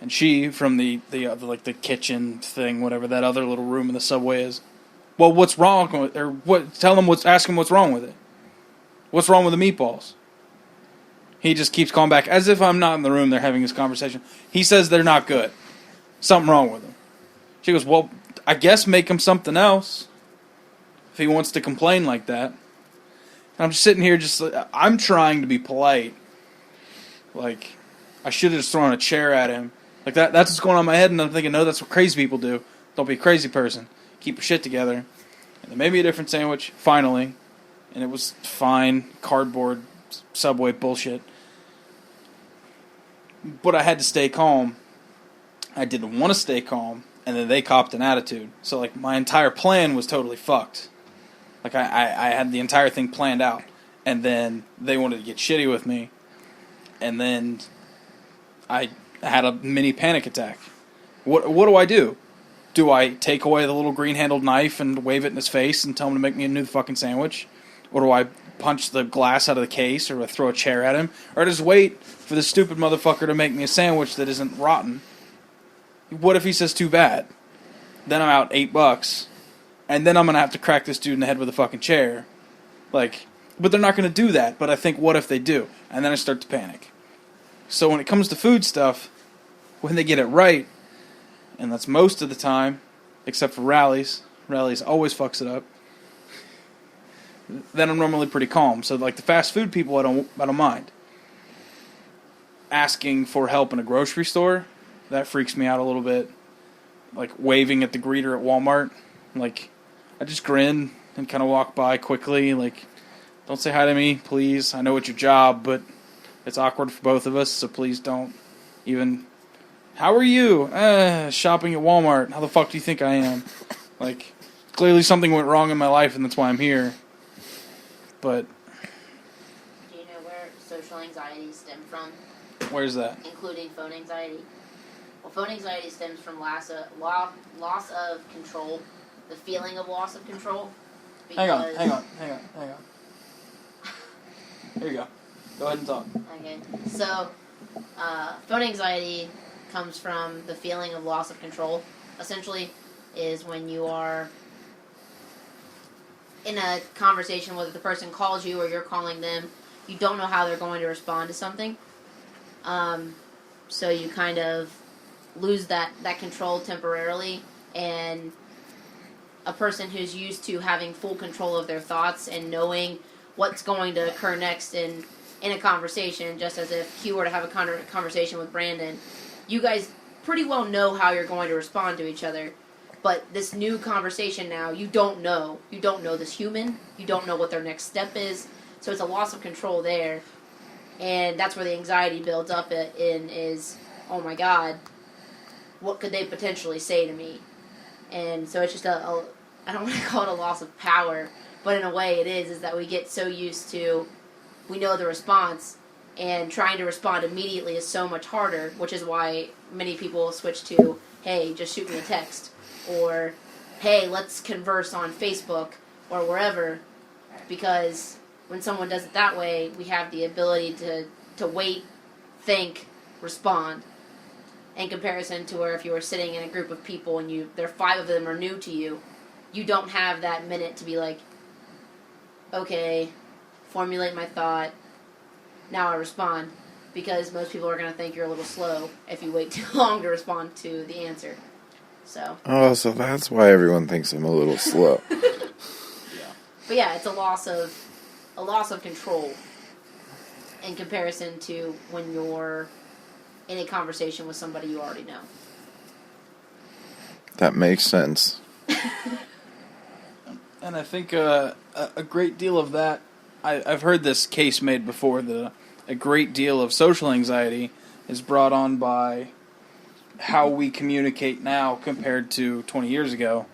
And she, from the like the kitchen thing, whatever that other little room in the Subway is, well, what's wrong with, or what? Tell him ask him what's wrong with it. What's wrong with the meatballs? He just keeps calling back, as if I'm not in the room. They're having this conversation. He says they're not good. Something wrong with them. She goes, well, I guess make him something else if he wants to complain like that. And I'm just sitting here, I'm trying to be polite. Like, I should have just thrown a chair at him. Like, that's what's going on in my head, and I'm thinking, no, that's what crazy people do. Don't be a crazy person. Keep your shit together. They made me a different sandwich, finally, and it was fine, cardboard, Subway bullshit. But I had to stay calm. I didn't want to stay calm, and then they copped an attitude. So, like, my entire plan was totally fucked. Like, I had the entire thing planned out, and then they wanted to get shitty with me, and then I had a mini panic attack. What do? Do I take away the little green-handled knife and wave it in his face and tell him to make me a new fucking sandwich? Or do I punch the glass out of the case, or do I throw a chair at him? Or just wait for this stupid motherfucker to make me a sandwich that isn't rotten? What if he says too bad? Then I'm out $8, and then I'm going to have to crack this dude in the head with a fucking chair. Like, but they're not going to do that, but I think, what if they do? And then I start to panic. So when it comes to food stuff, when they get it right, and that's most of the time, except for Rallies always fucks it up, then I'm normally pretty calm. So like the fast food people, I don't mind. Asking for help in a grocery store, that freaks me out a little bit. Like waving at the greeter at Walmart, like I just grin and kind of walk by quickly, like, don't say hi to me, please. I know it's your job, but it's awkward for both of us, so please don't even. How are you? Shopping at Walmart. How the fuck do you think I am? Like, clearly something went wrong in my life, and that's why I'm here. But do you know where social anxiety stems from? Where's that? Including phone anxiety. Well, phone anxiety stems from loss of control, the feeling of loss of control. Hang on. Here you go. Go ahead and talk. Okay, so phone anxiety comes from the feeling of loss of control. Essentially, is when you are in a conversation, whether the person calls you or you're calling them, you don't know how they're going to respond to something. So you kind of lose that control temporarily, and a person who's used to having full control of their thoughts and knowing what's going to occur next in a conversation, just as if Q were to have a conversation with Brandon, you guys pretty well know how you're going to respond to each other. But this new conversation now, you don't know. You don't know this human. You don't know what their next step is. So it's a loss of control there. And that's where the anxiety builds up in is, oh my God, what could they potentially say to me? And so it's just I don't want to call it a loss of power, but in a way it is that we get so used to, we know the response, and trying to respond immediately is so much harder, which is why many people switch to, hey, just shoot me a text, or hey, let's converse on Facebook, or wherever, because when someone does it that way, we have the ability to wait, think, respond. In comparison to where if you were sitting in a group of people and there 5 of them are new to you, you don't have that minute to be like, okay, formulate my thought, now I respond. Because most people are going to think you're a little slow if you wait too long to respond to the answer. So that's why everyone thinks I'm a little slow. Yeah. But yeah, it's a loss of control in comparison to when you're in a conversation with somebody you already know. That makes sense. And I think a great deal of that, I've heard this case made before, that a great deal of social anxiety is brought on by how we communicate now compared to 20 years ago,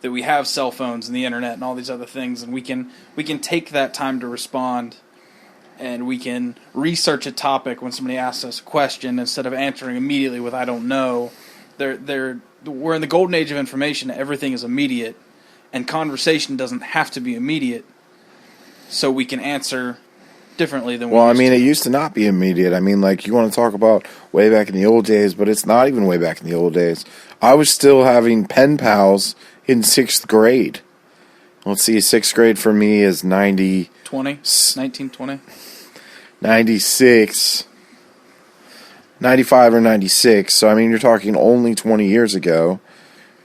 that we have cell phones and the internet and all these other things, and we can take that time to respond, and we can research a topic when somebody asks us a question instead of answering immediately with "I don't know." We're in the golden age of information. Everything is immediate, and conversation doesn't have to be immediate, so we can answer differently than it used to not be immediate. I mean, like, you want to talk about way back in the old days, but it's not even way back in the old days. I was still having pen pals in 6th grade. Let's see, 6th grade for me is 1920. 96, 95 or 96. So, I mean, you're talking only 20 years ago.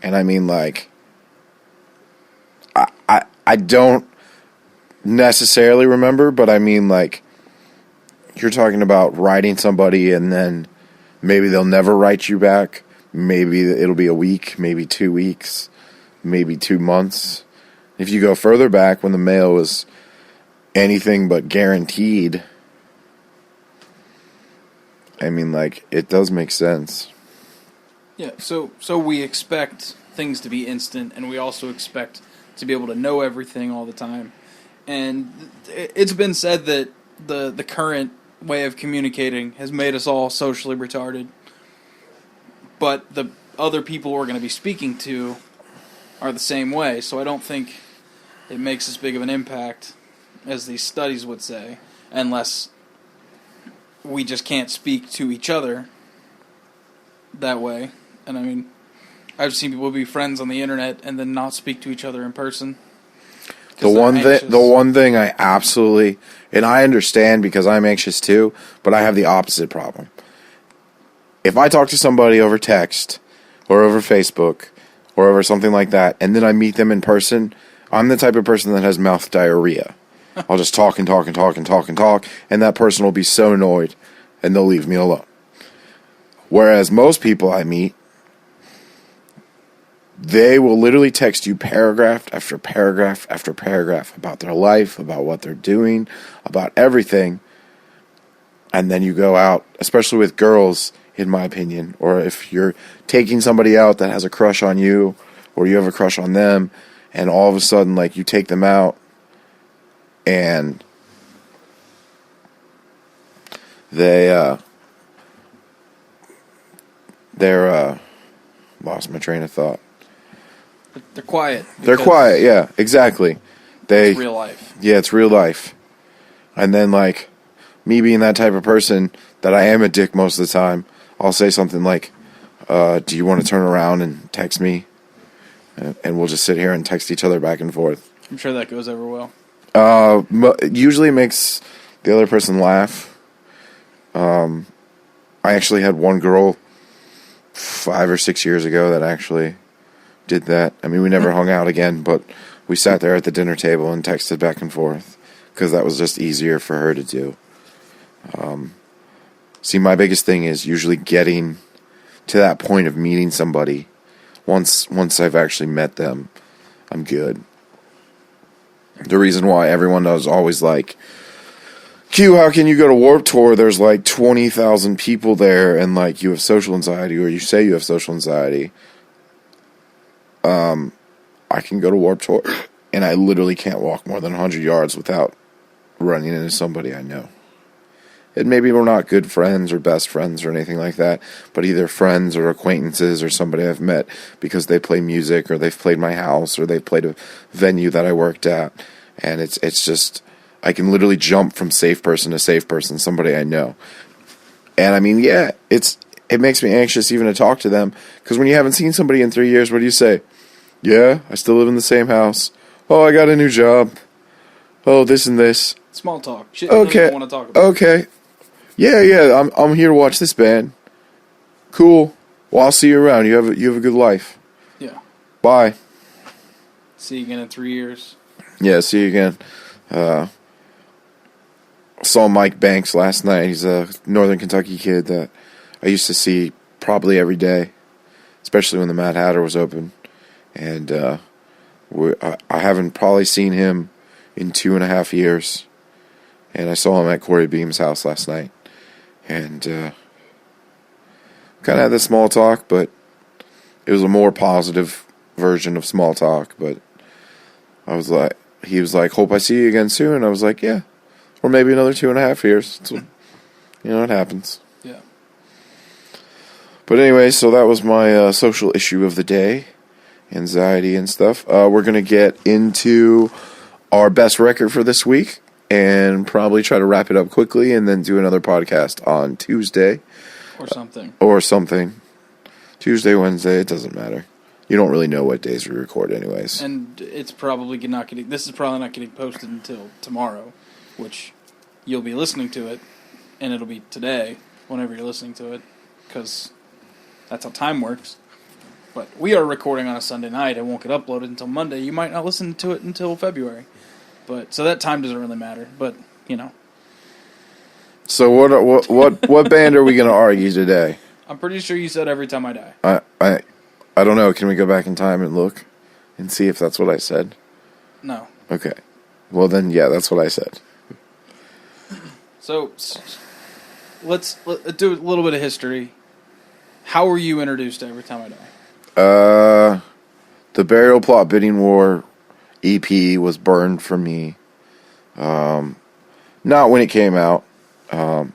And I mean, like, I don't necessarily remember, but I mean, like, you're talking about writing somebody and then maybe they'll never write you back. Maybe it'll be a week, maybe 2 weeks, maybe 2 months. If you go further back when the mail was anything but guaranteed, I mean, like, it does make sense. Yeah, so we expect things to be instant, and we also expect to be able to know everything all the time. And it's been said that the current way of communicating has made us all socially retarded. But the other people we're going to be speaking to are the same way, so I don't think it makes as big of an impact as these studies would say, unless we just can't speak to each other that way. And I mean, I've seen people be friends on the internet and then not speak to each other in person. The one thing I absolutely, and I understand because I'm anxious too, but I have the opposite problem. If I talk to somebody over text or over Facebook or over something like that, and then I meet them in person, I'm the type of person that has mouth diarrhea. I'll just talk and talk and talk and talk and talk, and that person will be so annoyed, and they'll leave me alone. Whereas most people I meet, they will literally text you paragraph after paragraph after paragraph about their life, about what they're doing, about everything. And then you go out, especially with girls, in my opinion, or if you're taking somebody out that has a crush on you, or you have a crush on them, and all of a sudden, like, you take them out, and they're lost my train of thought. They're quiet. They're quiet, yeah, exactly. It's real life. Yeah, it's real life. And then, like, me being that type of person that I am a dick most of the time, I'll say something like, do you want to turn around and text me? And we'll just sit here and text each other back and forth. I'm sure that goes over well. Usually it makes the other person laugh. I actually had one girl 5 or 6 years ago that actually did that. I mean, we never hung out again, but we sat there at the dinner table and texted back and forth because that was just easier for her to do. See, my biggest thing is usually getting to that point of meeting somebody. Once I've actually met them, I'm good. The reason why everyone is always like, Q, how can you go to Warped Tour? There's like 20,000 people there, and like you have social anxiety, or you say you have social anxiety. I can go to Warped Tour, and I literally can't walk more than 100 yards without running into somebody I know. And maybe we're not good friends or best friends or anything like that, but either friends or acquaintances or somebody I've met because they play music or they've played my house or they've played a venue that I worked at. And it's just, I can literally jump from safe person to safe person, somebody I know. And I mean, yeah, it makes me anxious even to talk to them, because when you haven't seen somebody in 3 years, what do you say? Yeah, I still live in the same house. Oh, I got a new job. Oh, this and this. Small talk. Shit okay. You don't want to talk about. Okay. Yeah. I'm here to watch this band. Cool. Well, I'll see you around. You have a good life. Yeah. Bye. See you again in 3 years. Yeah, see you again. Saw Mike Banks last night. He's a Northern Kentucky kid that I used to see probably every day, especially when the Mad Hatter was open. And I haven't probably seen him in 2.5 years. And I saw him at Corey Beam's house last night. And kind of had the small talk, but it was a more positive version of small talk. But he was like, hope I see you again soon. I was like, yeah. Or maybe another 2.5 years. So, it happens. Yeah. But anyway, so that was my social issue of the day. Anxiety and stuff. We're going to get into our best record for this week and probably try to wrap it up quickly and then do another podcast on Tuesday. Or something. Tuesday, Wednesday, it doesn't matter. You don't really know what days we record anyways. And it's probably this is probably not getting posted until tomorrow, which you'll be listening to it, and it'll be today whenever you're listening to it, because that's how time works. But we are recording on a Sunday night. It won't get uploaded until Monday. You might not listen to it until February. So that time doesn't really matter. But, So what band are we going to argue today? I'm pretty sure you said Every Time I Die. I don't know. Can we go back in time and look and see if that's what I said? No. Okay. Well, then, yeah, that's what I said. So let's do a little bit of history. How were you introduced to Every Time I Die? The Burial Plot Bidding War EP was burned for me. Not when it came out, but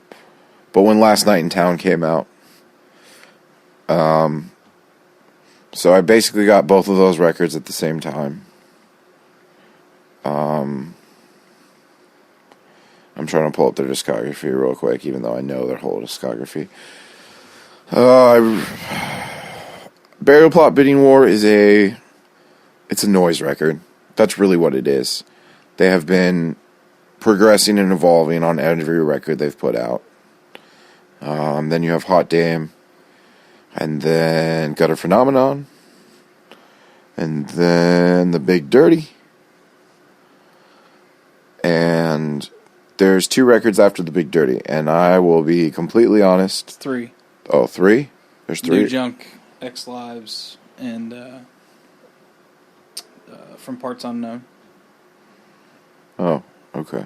when Last Night in Town came out. So I basically got both of those records at the same time. I'm trying to pull up their discography real quick, even though I know their whole discography. Burial Plot Bidding War it's a noise record. That's really what it is. They have been progressing and evolving on every record they've put out. Then you have Hot Damn, and then Gutter Phenomenon, and then The Big Dirty, and there's 2 records after The Big Dirty, and I will be completely honest. 3. Oh, 3? There's 3? New Junk, X Lives, and From Parts Unknown. Oh, okay.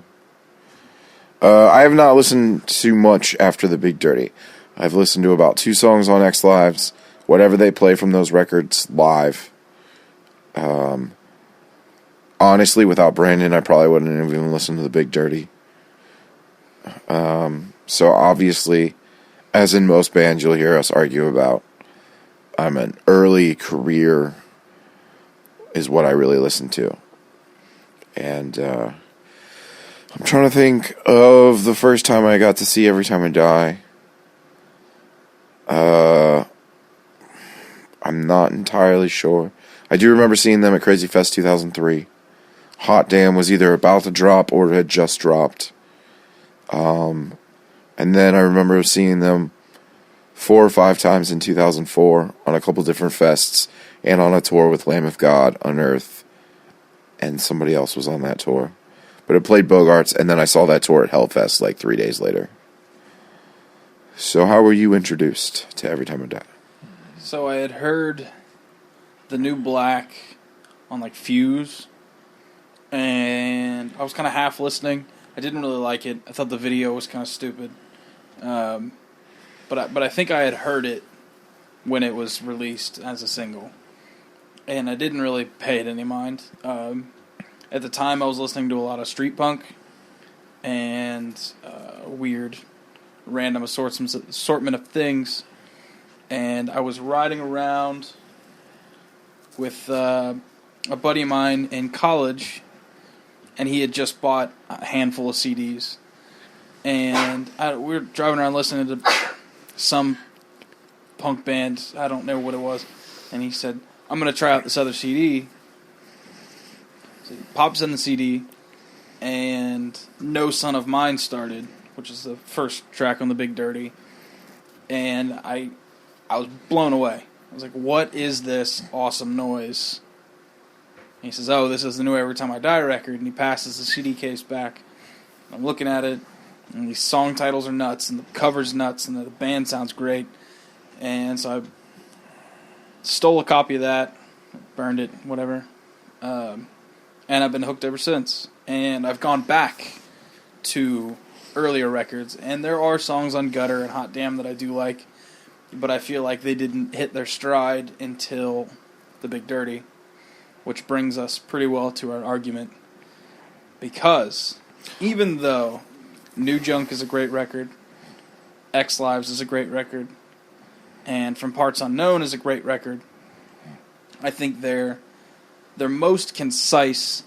I have not listened to much after The Big Dirty. I've listened to about 2 songs on X Lives, whatever they play from those records live. Honestly, without Brandon, I probably wouldn't have even listened to The Big Dirty. So obviously, as in most bands you'll hear us argue about, I'm an early career is what I really listen to. And I'm trying to think of the first time I got to see Every Time I Die. I'm not entirely sure. I do remember seeing them at Crazy Fest 2003. Hot Damn was either about to drop or had just dropped. And then I remember seeing them 4 or 5 times in 2004 on a couple different fests and on a tour with Lamb of God, Unearth, and somebody else was on that tour. But it played Bogarts, and then I saw that tour at Hellfest like 3 days later. So how were you introduced to Every Time I Die? So I had heard The New Black on like Fuse, and I was kind of half listening. I didn't really like it. I thought the video was kind of stupid. But I think I had heard it when it was released as a single, and I didn't really pay it any mind. At the time, I was listening to a lot of street punk and weird, random assortment of things, and I was riding around with a buddy of mine in college, and he had just bought a handful of CDs. And we were driving around listening to some punk band, I don't know what it was, and he said, I'm going to try out this other CD. So he pops in the CD, and No Son of Mine started, which is the first track on The Big Dirty, and I was blown away. I was like, what is this awesome noise? And he says, oh, this is the new Every Time I Die record, and he passes the CD case back. I'm looking at it, and these song titles are nuts, and the cover's nuts, and the band sounds great. And so I stole a copy of that, burned it, whatever. And I've been hooked ever since. And I've gone back to earlier records, and there are songs on Gutter and Hot Damn that I do like, but I feel like they didn't hit their stride until The Big Dirty, which brings us pretty well to our argument. Because even though New Junk is a great record, X Lives is a great record, and From Parts Unknown is a great record, I think their most concise,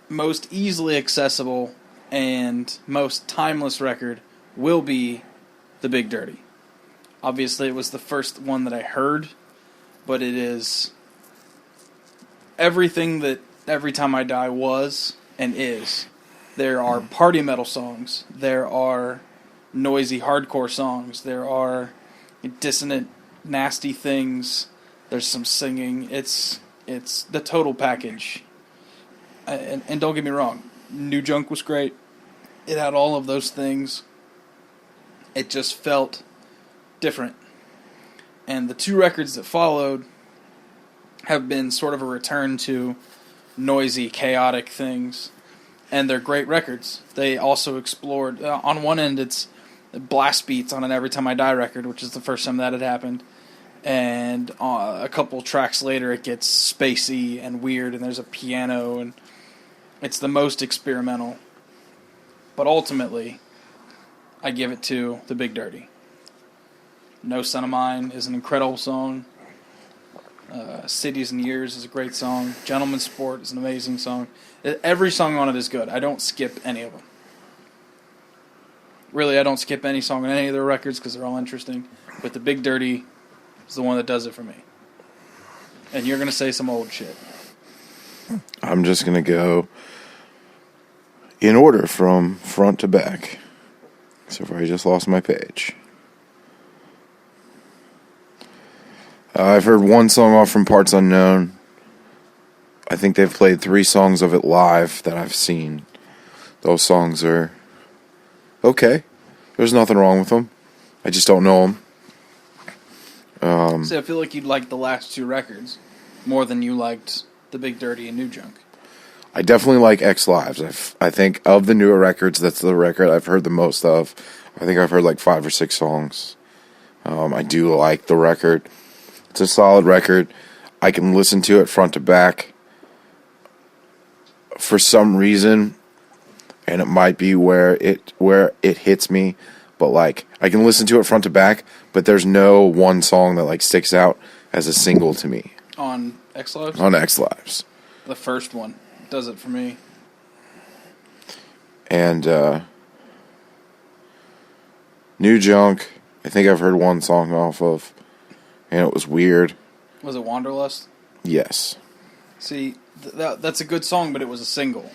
most easily accessible, and most timeless record will be The Big Dirty. Obviously, it was the first one that I heard, but it is everything that Every Time I Die was and is. There are party metal songs. There are noisy hardcore songs. There are dissonant, nasty things. There's some singing. It's the total package. And don't get me wrong, New Junk was great. It had all of those things. It just felt different. And the 2 records that followed have been sort of a return to noisy, chaotic things. And they're great records. They also explored, on one end, it's blast beats on an Every Time I Die record, which is the first time that had happened. And a couple tracks later, it gets spacey and weird, and there's a piano, and it's the most experimental. But ultimately, I give it to The Big Dirty. No Son of Mine is an incredible song. Cities and Years is a great song. Gentleman's Sport is an amazing song. Every song on it is good. I don't skip any of them. Really, I don't skip any song on any of their records because they're all interesting. But The Big Dirty is the one that does it for me. And you're going to say some old shit. I'm just going to go in order from front to back. So far, I just lost my page. I've heard one song off from Parts Unknown. I think they've played 3 songs of it live that I've seen. Those songs are okay. There's nothing wrong with them. I just don't know them. See, I feel like you'd like the last 2 records more than you liked The Big Dirty and New Junk. I definitely like X Lives. I think of the newer records, that's the record I've heard the most of. I think I've heard like 5 or 6 songs. I do like the record. It's a solid record. I can listen to it front to back. For some reason, and it might be where it hits me, but like I can listen to it front to back, but there's no one song that like sticks out as a single to me. On X Lives? On X Lives. The first one does it for me. And New Junk, I think I've heard one song off of, and it was weird. Was it Wanderlust? Yes. See, that's a good song, but it was a single.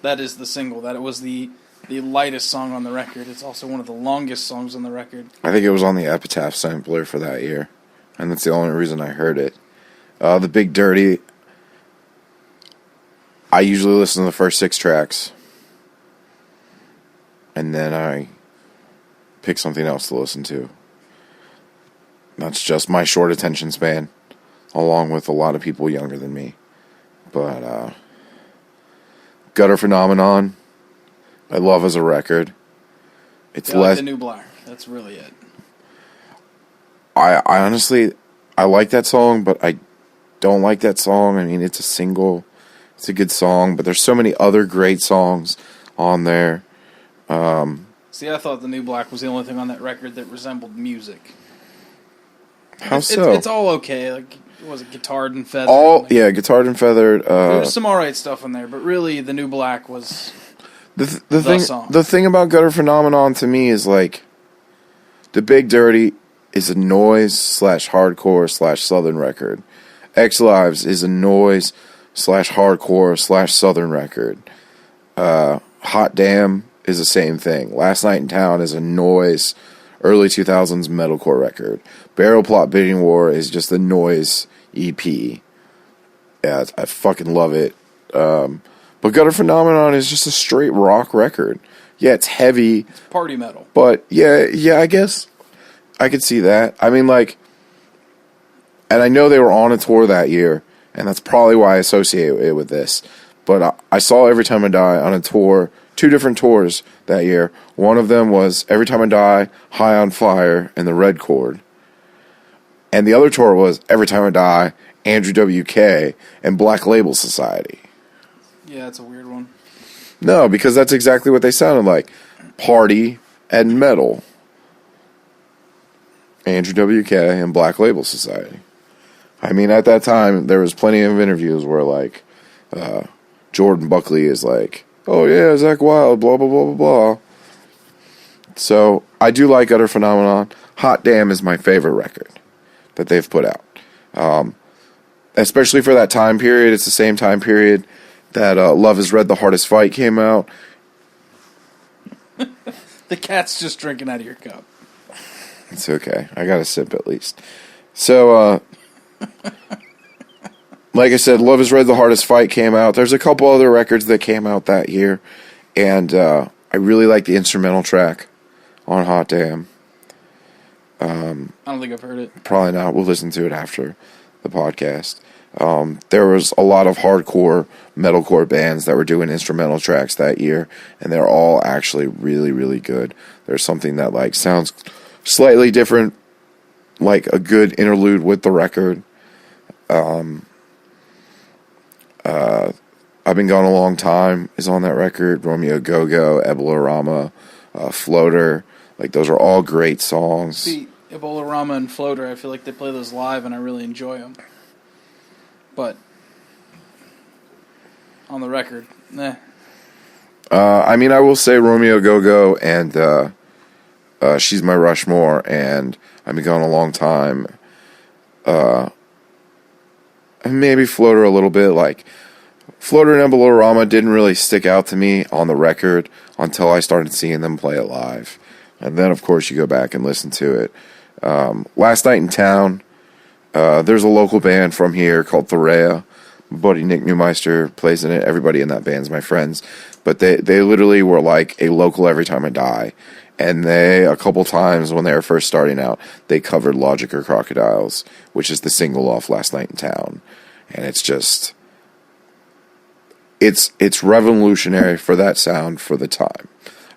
That is the single. That it was the lightest song on the record. It's also one of the longest songs on the record. I think it was on the Epitaph sampler for that year, and that's the only reason I heard it. The Big Dirty, I usually listen to the first 6 tracks, and then I pick something else to listen to. That's just my short attention span, along with a lot of people younger than me. But Gutter Phenomenon, I love as a record. It's Like less. the New Black. That's really it. I honestly, I like that song, but I don't like that song. I mean, it's a single. It's a good song, but there's so many other great songs on there. See, I thought the New Black was the only thing on that record that resembled music. How so? It's all okay. Like, was it Guitared and Feathered? Guitared and Feathered. There's some alright stuff on there, but really, the New Black was song. The thing about Gutter Phenomenon to me is like, The Big Dirty is a noise / hardcore / southern record. X Lives is a noise / hardcore / southern record. Hot Damn is the same thing. Last Night in Town is a noise, early 2000s metalcore record. Barrel Plot Bidding War is just a noise EP. Yeah, I fucking love it. But Gutter Phenomenon is just a straight rock record. Yeah, it's heavy. It's party metal. But yeah, I guess I could see that. I mean, like, and I know they were on a tour that year, and that's probably why I associate it with this. But I saw Every Time I Die on a tour, 2 different tours that year. One of them was Every Time I Die, High on Fire, and the Red Chord. And the other tour was Every Time I Die, Andrew WK, and Black Label Society. Yeah, it's a weird one. No, because that's exactly what they sounded like. Party and metal. Andrew WK and Black Label Society. I mean, at that time, there was plenty of interviews where, like, Jordan Buckley is like, oh yeah, Zakk Wylde, blah, blah, blah, blah, blah. So, I do like Gutter Phenomenon. Hot Damn is my favorite record that they've put out. Especially for that time period. It's the same time period that Love Is Red, The Hardest Fight came out. The cat's just drinking out of your cup. It's okay. I got a sip at least. So, like I said, Love Is Red, The Hardest Fight came out. There's a couple other records that came out that year. And I really like the instrumental track on Hot Damn. I don't think I've heard it. Probably not. We'll listen to it after the podcast. There was a lot of hardcore metalcore bands that were doing instrumental tracks that year, and they're all actually really, really good. There's something that like sounds slightly different, like a good interlude with the record. I've Been Gone a Long Time is on that record. Romeo Go-Go, Ebola-Rama, Floater. Like, those are all great songs. See, Ebola-Rama and Floater, I feel like they play those live and I really enjoy them. But on the record, I mean, I will say Romeo Go-Go and She's My Rushmore and I've Been Gone a Long Time. And maybe Floater a little bit. Like, Floater and Ebola-Rama didn't really stick out to me on the record until I started seeing them play it live. And then, of course, you go back and listen to it. Last Night in Town, there's a local band from here called Thorea. My buddy Nick Newmeister plays in it. Everybody in that band's my friends. But they literally were like a local Every Time I Die. And they, a couple times when they were first starting out, they covered Logic or Crocodiles, which is the single off Last Night in Town. And it's just... It's revolutionary for that sound for the time.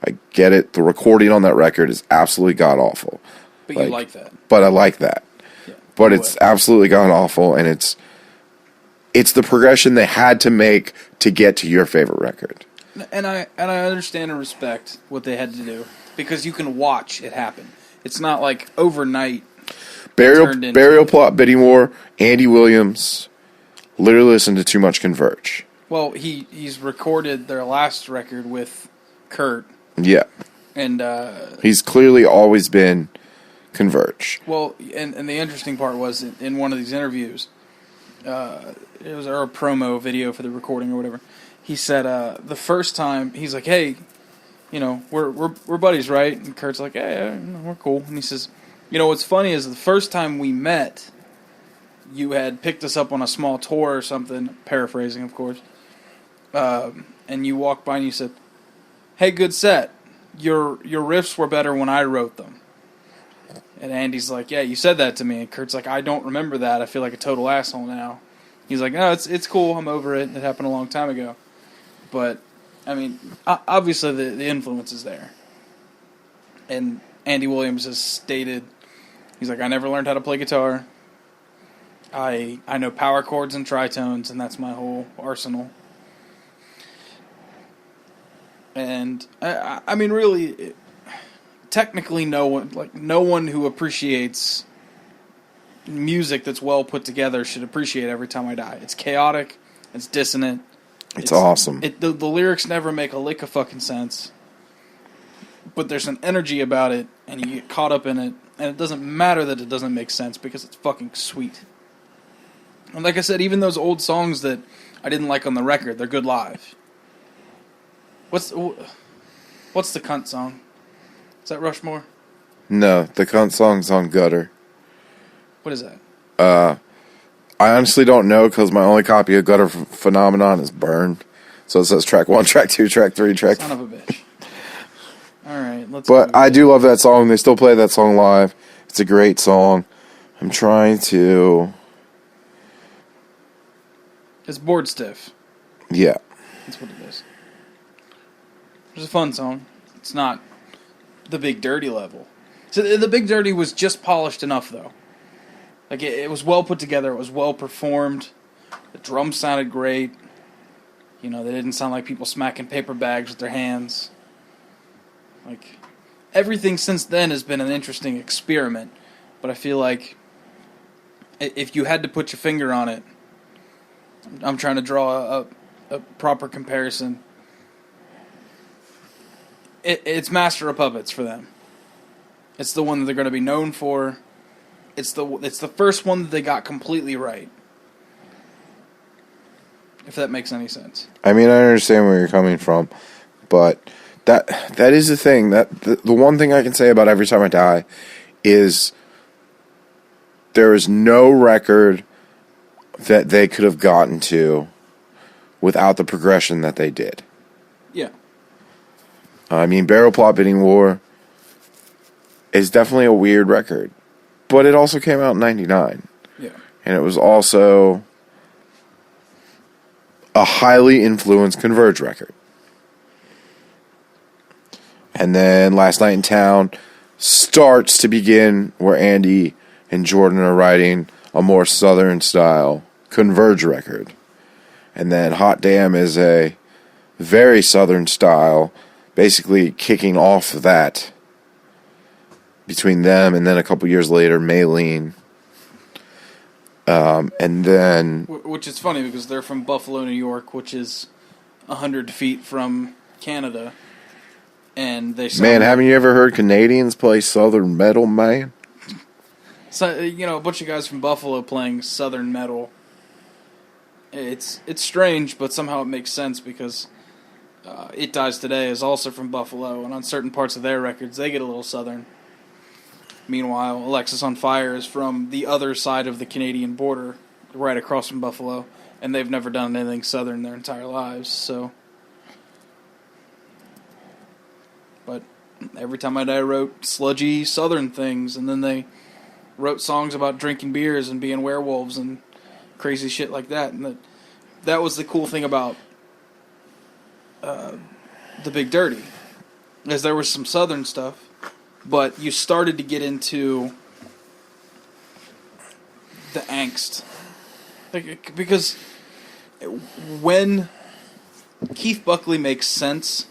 I get it. The recording on that record is absolutely god-awful. but you like that. But I like that. Yeah, but it's absolutely god-awful, and it's the progression they had to make to get to your favorite record. And I understand and respect what they had to do, because you can watch it happen. It's not like overnight. Burial Plot, Bidding War, Andy Williams, literally listened to Too Much Converge. Well, he's recorded their last record with Kurt. Yeah. And he's clearly always been Converge. Well, and the interesting part was in one of these interviews, it was a promo video for the recording or whatever. He said the first time he's like, "Hey, you know, we're buddies, right?" And Kurt's like, "Yeah, we're cool." And he says, "You know, what's funny is the first time we met, you had picked us up on a small tour or something, paraphrasing, of course, and you walked by and you said, 'Hey, good set. Your riffs were better when I wrote them.'" And Andy's like, "Yeah, you said that to me." And Kurt's like, "I don't remember that. I feel like a total asshole now." He's like, "No, it's cool. I'm over it. It happened a long time ago." But, I mean, obviously the influence is there. And Andy Williams has stated, he's like, "I never learned how to play guitar. I know power chords and tritones, and that's my whole arsenal." And, I mean, really, technically no one who appreciates music that's well put together should appreciate Every Time I Die. It's chaotic, it's dissonant. It's awesome. The lyrics never make a lick of fucking sense. But there's an energy about it, and you get caught up in it, and it doesn't matter that it doesn't make sense because it's fucking sweet. And like I said, even those old songs that I didn't like on the record, they're good live. What's the cunt song? Is that Rushmore? No, the cunt song's on Gutter. What is that? I honestly don't know because my only copy of Gutter Phenomenon is burned. So it says track 1, track 2, track 3, track 4. Son of a bitch. Alright, let's But I do love that song. They still play that song live. It's a great song. I'm trying to... It's Board Stiff. Yeah. That's what it is. It's a fun song. It's not the Big Dirty level. So the Big Dirty was just polished enough, though. Like, it was well put together. It was well performed. The drums sounded great. You know, they didn't sound like people smacking paper bags with their hands. Like, everything since then has been an interesting experiment. But I feel like if you had to put your finger on it, I'm trying to draw a proper comparison. It's Master of Puppets for them. It's the one that they're going to be known for. It's the first one that they got completely right. If that makes any sense. I mean, I understand where you're coming from, but that is the thing. The one thing I can say about Every Time I Die is there is no record that they could have gotten to without the progression that they did. Yeah. I mean, Burial Plot, Bidding War is definitely a weird record, but it also came out in 99. Yeah. And it was also a highly influenced Converge record. And then Last Night in Town starts to begin where Andy and Jordan are writing a more southern style Converge record. And then Hot Damn is a very southern style, basically kicking off that between them, and then a couple years later, Maylene. And then... Which is funny because they're from Buffalo, New York, which is 100 feet from Canada. And they Man, haven't you ever heard Canadians play Southern metal, man? So, a bunch of guys from Buffalo playing Southern metal. It's strange, but somehow it makes sense because It Dies Today is also from Buffalo, and on certain parts of their records, they get a little Southern. Meanwhile, Alexis on Fire is from the other side of the Canadian border, right across from Buffalo, and they've never done anything Southern their entire lives, so... But Every Time I Die wrote sludgy Southern things, and then they wrote songs about drinking beers and being werewolves and crazy shit like that, and that was the cool thing about The Big Dirty, is there was some Southern stuff, but you started to get into the angst. Because when Keith Buckley makes sense,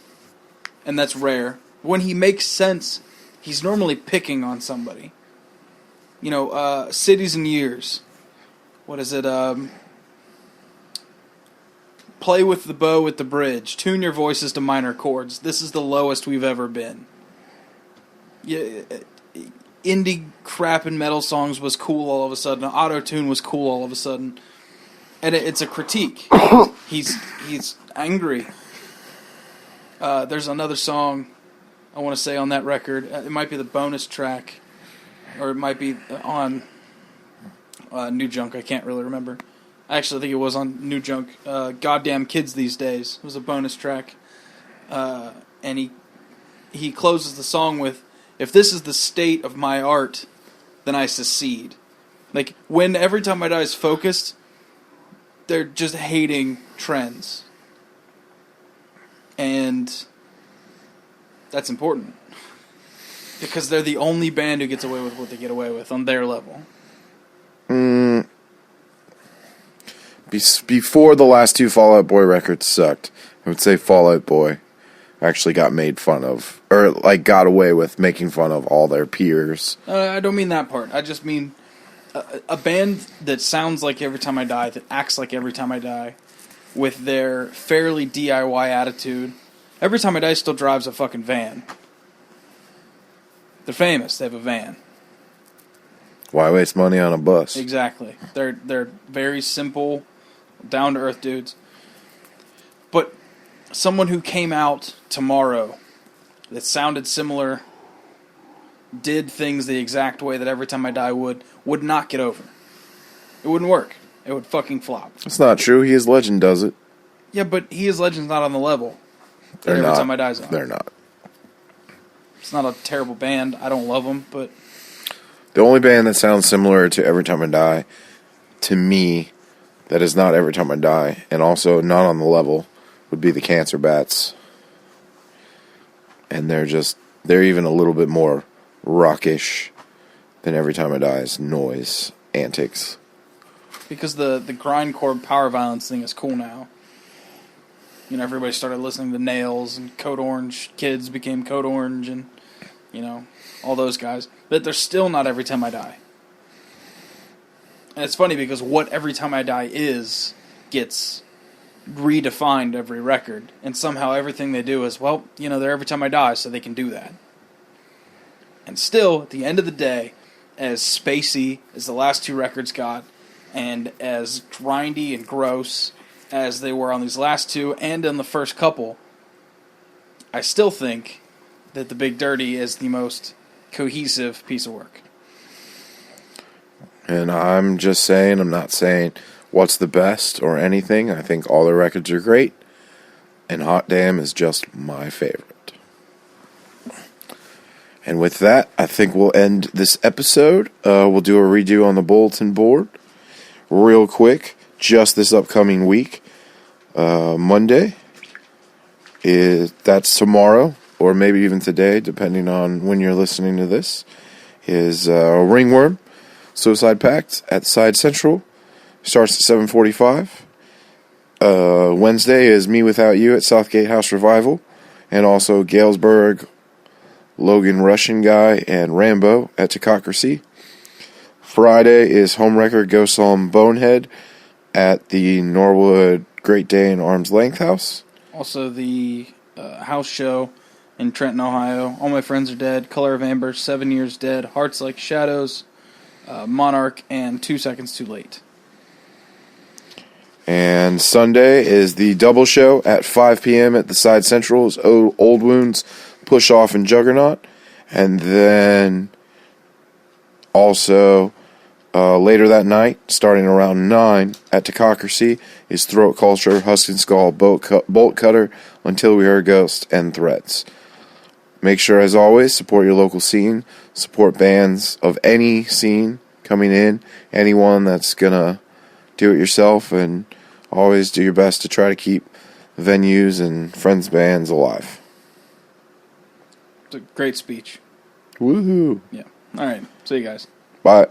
and that's rare, when he makes sense, he's normally picking on somebody. Cities and Years. What is it? Play with the bow at the bridge. Tune your voices to minor chords. This is the lowest we've ever been. Yeah, indie crap and metal songs was cool all of a sudden. Auto-tune was cool all of a sudden. And it's a critique. He's angry. There's another song I want to say on that record. It might be the bonus track, or it might be on New Junk. I can't really remember. Actually, I think it was on New Junk. Goddamn Kids These Days was a bonus track. And he closes the song with, "If this is the state of my art, then I secede." Like, when Every Time I Die is focused, they're just hating trends. And that's important. Because they're the only band who gets away with what they get away with on their level. Before the last two Fall Out Boy records sucked, I would say Fall Out Boy actually got made fun of, or got away with making fun of all their peers. I don't mean that part. I just mean a band that sounds like Every Time I Die, that acts like Every Time I Die, with their fairly DIY attitude. Every Time I Die still drives a fucking van. They're famous. They have a van. Why waste money on a bus? Exactly. They're very simple, down-to-earth dudes. But someone who came out tomorrow that sounded similar, did things the exact way that Every Time I Die would not get over. It wouldn't work. It would fucking flop. That's not true. He Is Legend does it. Yeah, but He Is Legend's not on the level that They're Every not. Time I Die's on. They're not. It's not a terrible band. I don't love them, but... The only band that sounds similar to Every Time I Die, to me, that is not Every Time I Die, and also not on the level, would be the Cancer Bats. And they're even a little bit more rockish than Every Time I Die's noise antics. Because the grindcore power violence thing is cool now. Everybody started listening to Nails, and Code Orange kids became Code Orange, and, all those guys. But they're still not Every Time I Die. And it's funny because what Every Time I Die is gets redefined every record. And somehow everything they do is, they're Every Time I Die, so they can do that. And still, at the end of the day, as spacey as the last two records got, and as grindy and gross as they were on these last two and in the first couple, I still think that The Big Dirty is the most cohesive piece of work. And I'm just saying, I'm not saying what's the best or anything. I think all their records are great, and Hot Damn is just my favorite. And with that, I think we'll end this episode. We'll do a redo on the bulletin board. real quick, just this upcoming week, Monday, that's tomorrow, or maybe even today, depending on when you're listening to this, is Ringworm Suicide Pact at Side Central. Starts at 7:45. Wednesday is Me Without You at Southgate House Revival, and also Galesburg, Logan Russian Guy, and Rambo at Tecocracy. Friday is Homewrecker Ghost Psalm Bonehead at the Norwood Great Day in Arm's Length House. Also, the house show in Trenton, Ohio. All My Friends Are Dead, Color of Amber, 7 Years Dead, Hearts Like Shadows, Monarch, and 2 Seconds Too Late. And Sunday is the double show at 5 p.m. at the Side Central's Old Wounds, Push Off, and Juggernaut. And then also later that night, starting around 9 at Tecocracy, is Throat Culture, Husk and Skull, Bolt Cutter, Until We Hear Ghosts, and Threats. Make sure, as always, support your local scene. Support bands of any scene coming in. Anyone that's going to do it yourself, and always do your best to try to keep venues and friends bands alive. It's a great speech. Woohoo! Yeah. All right. See you guys. Bye.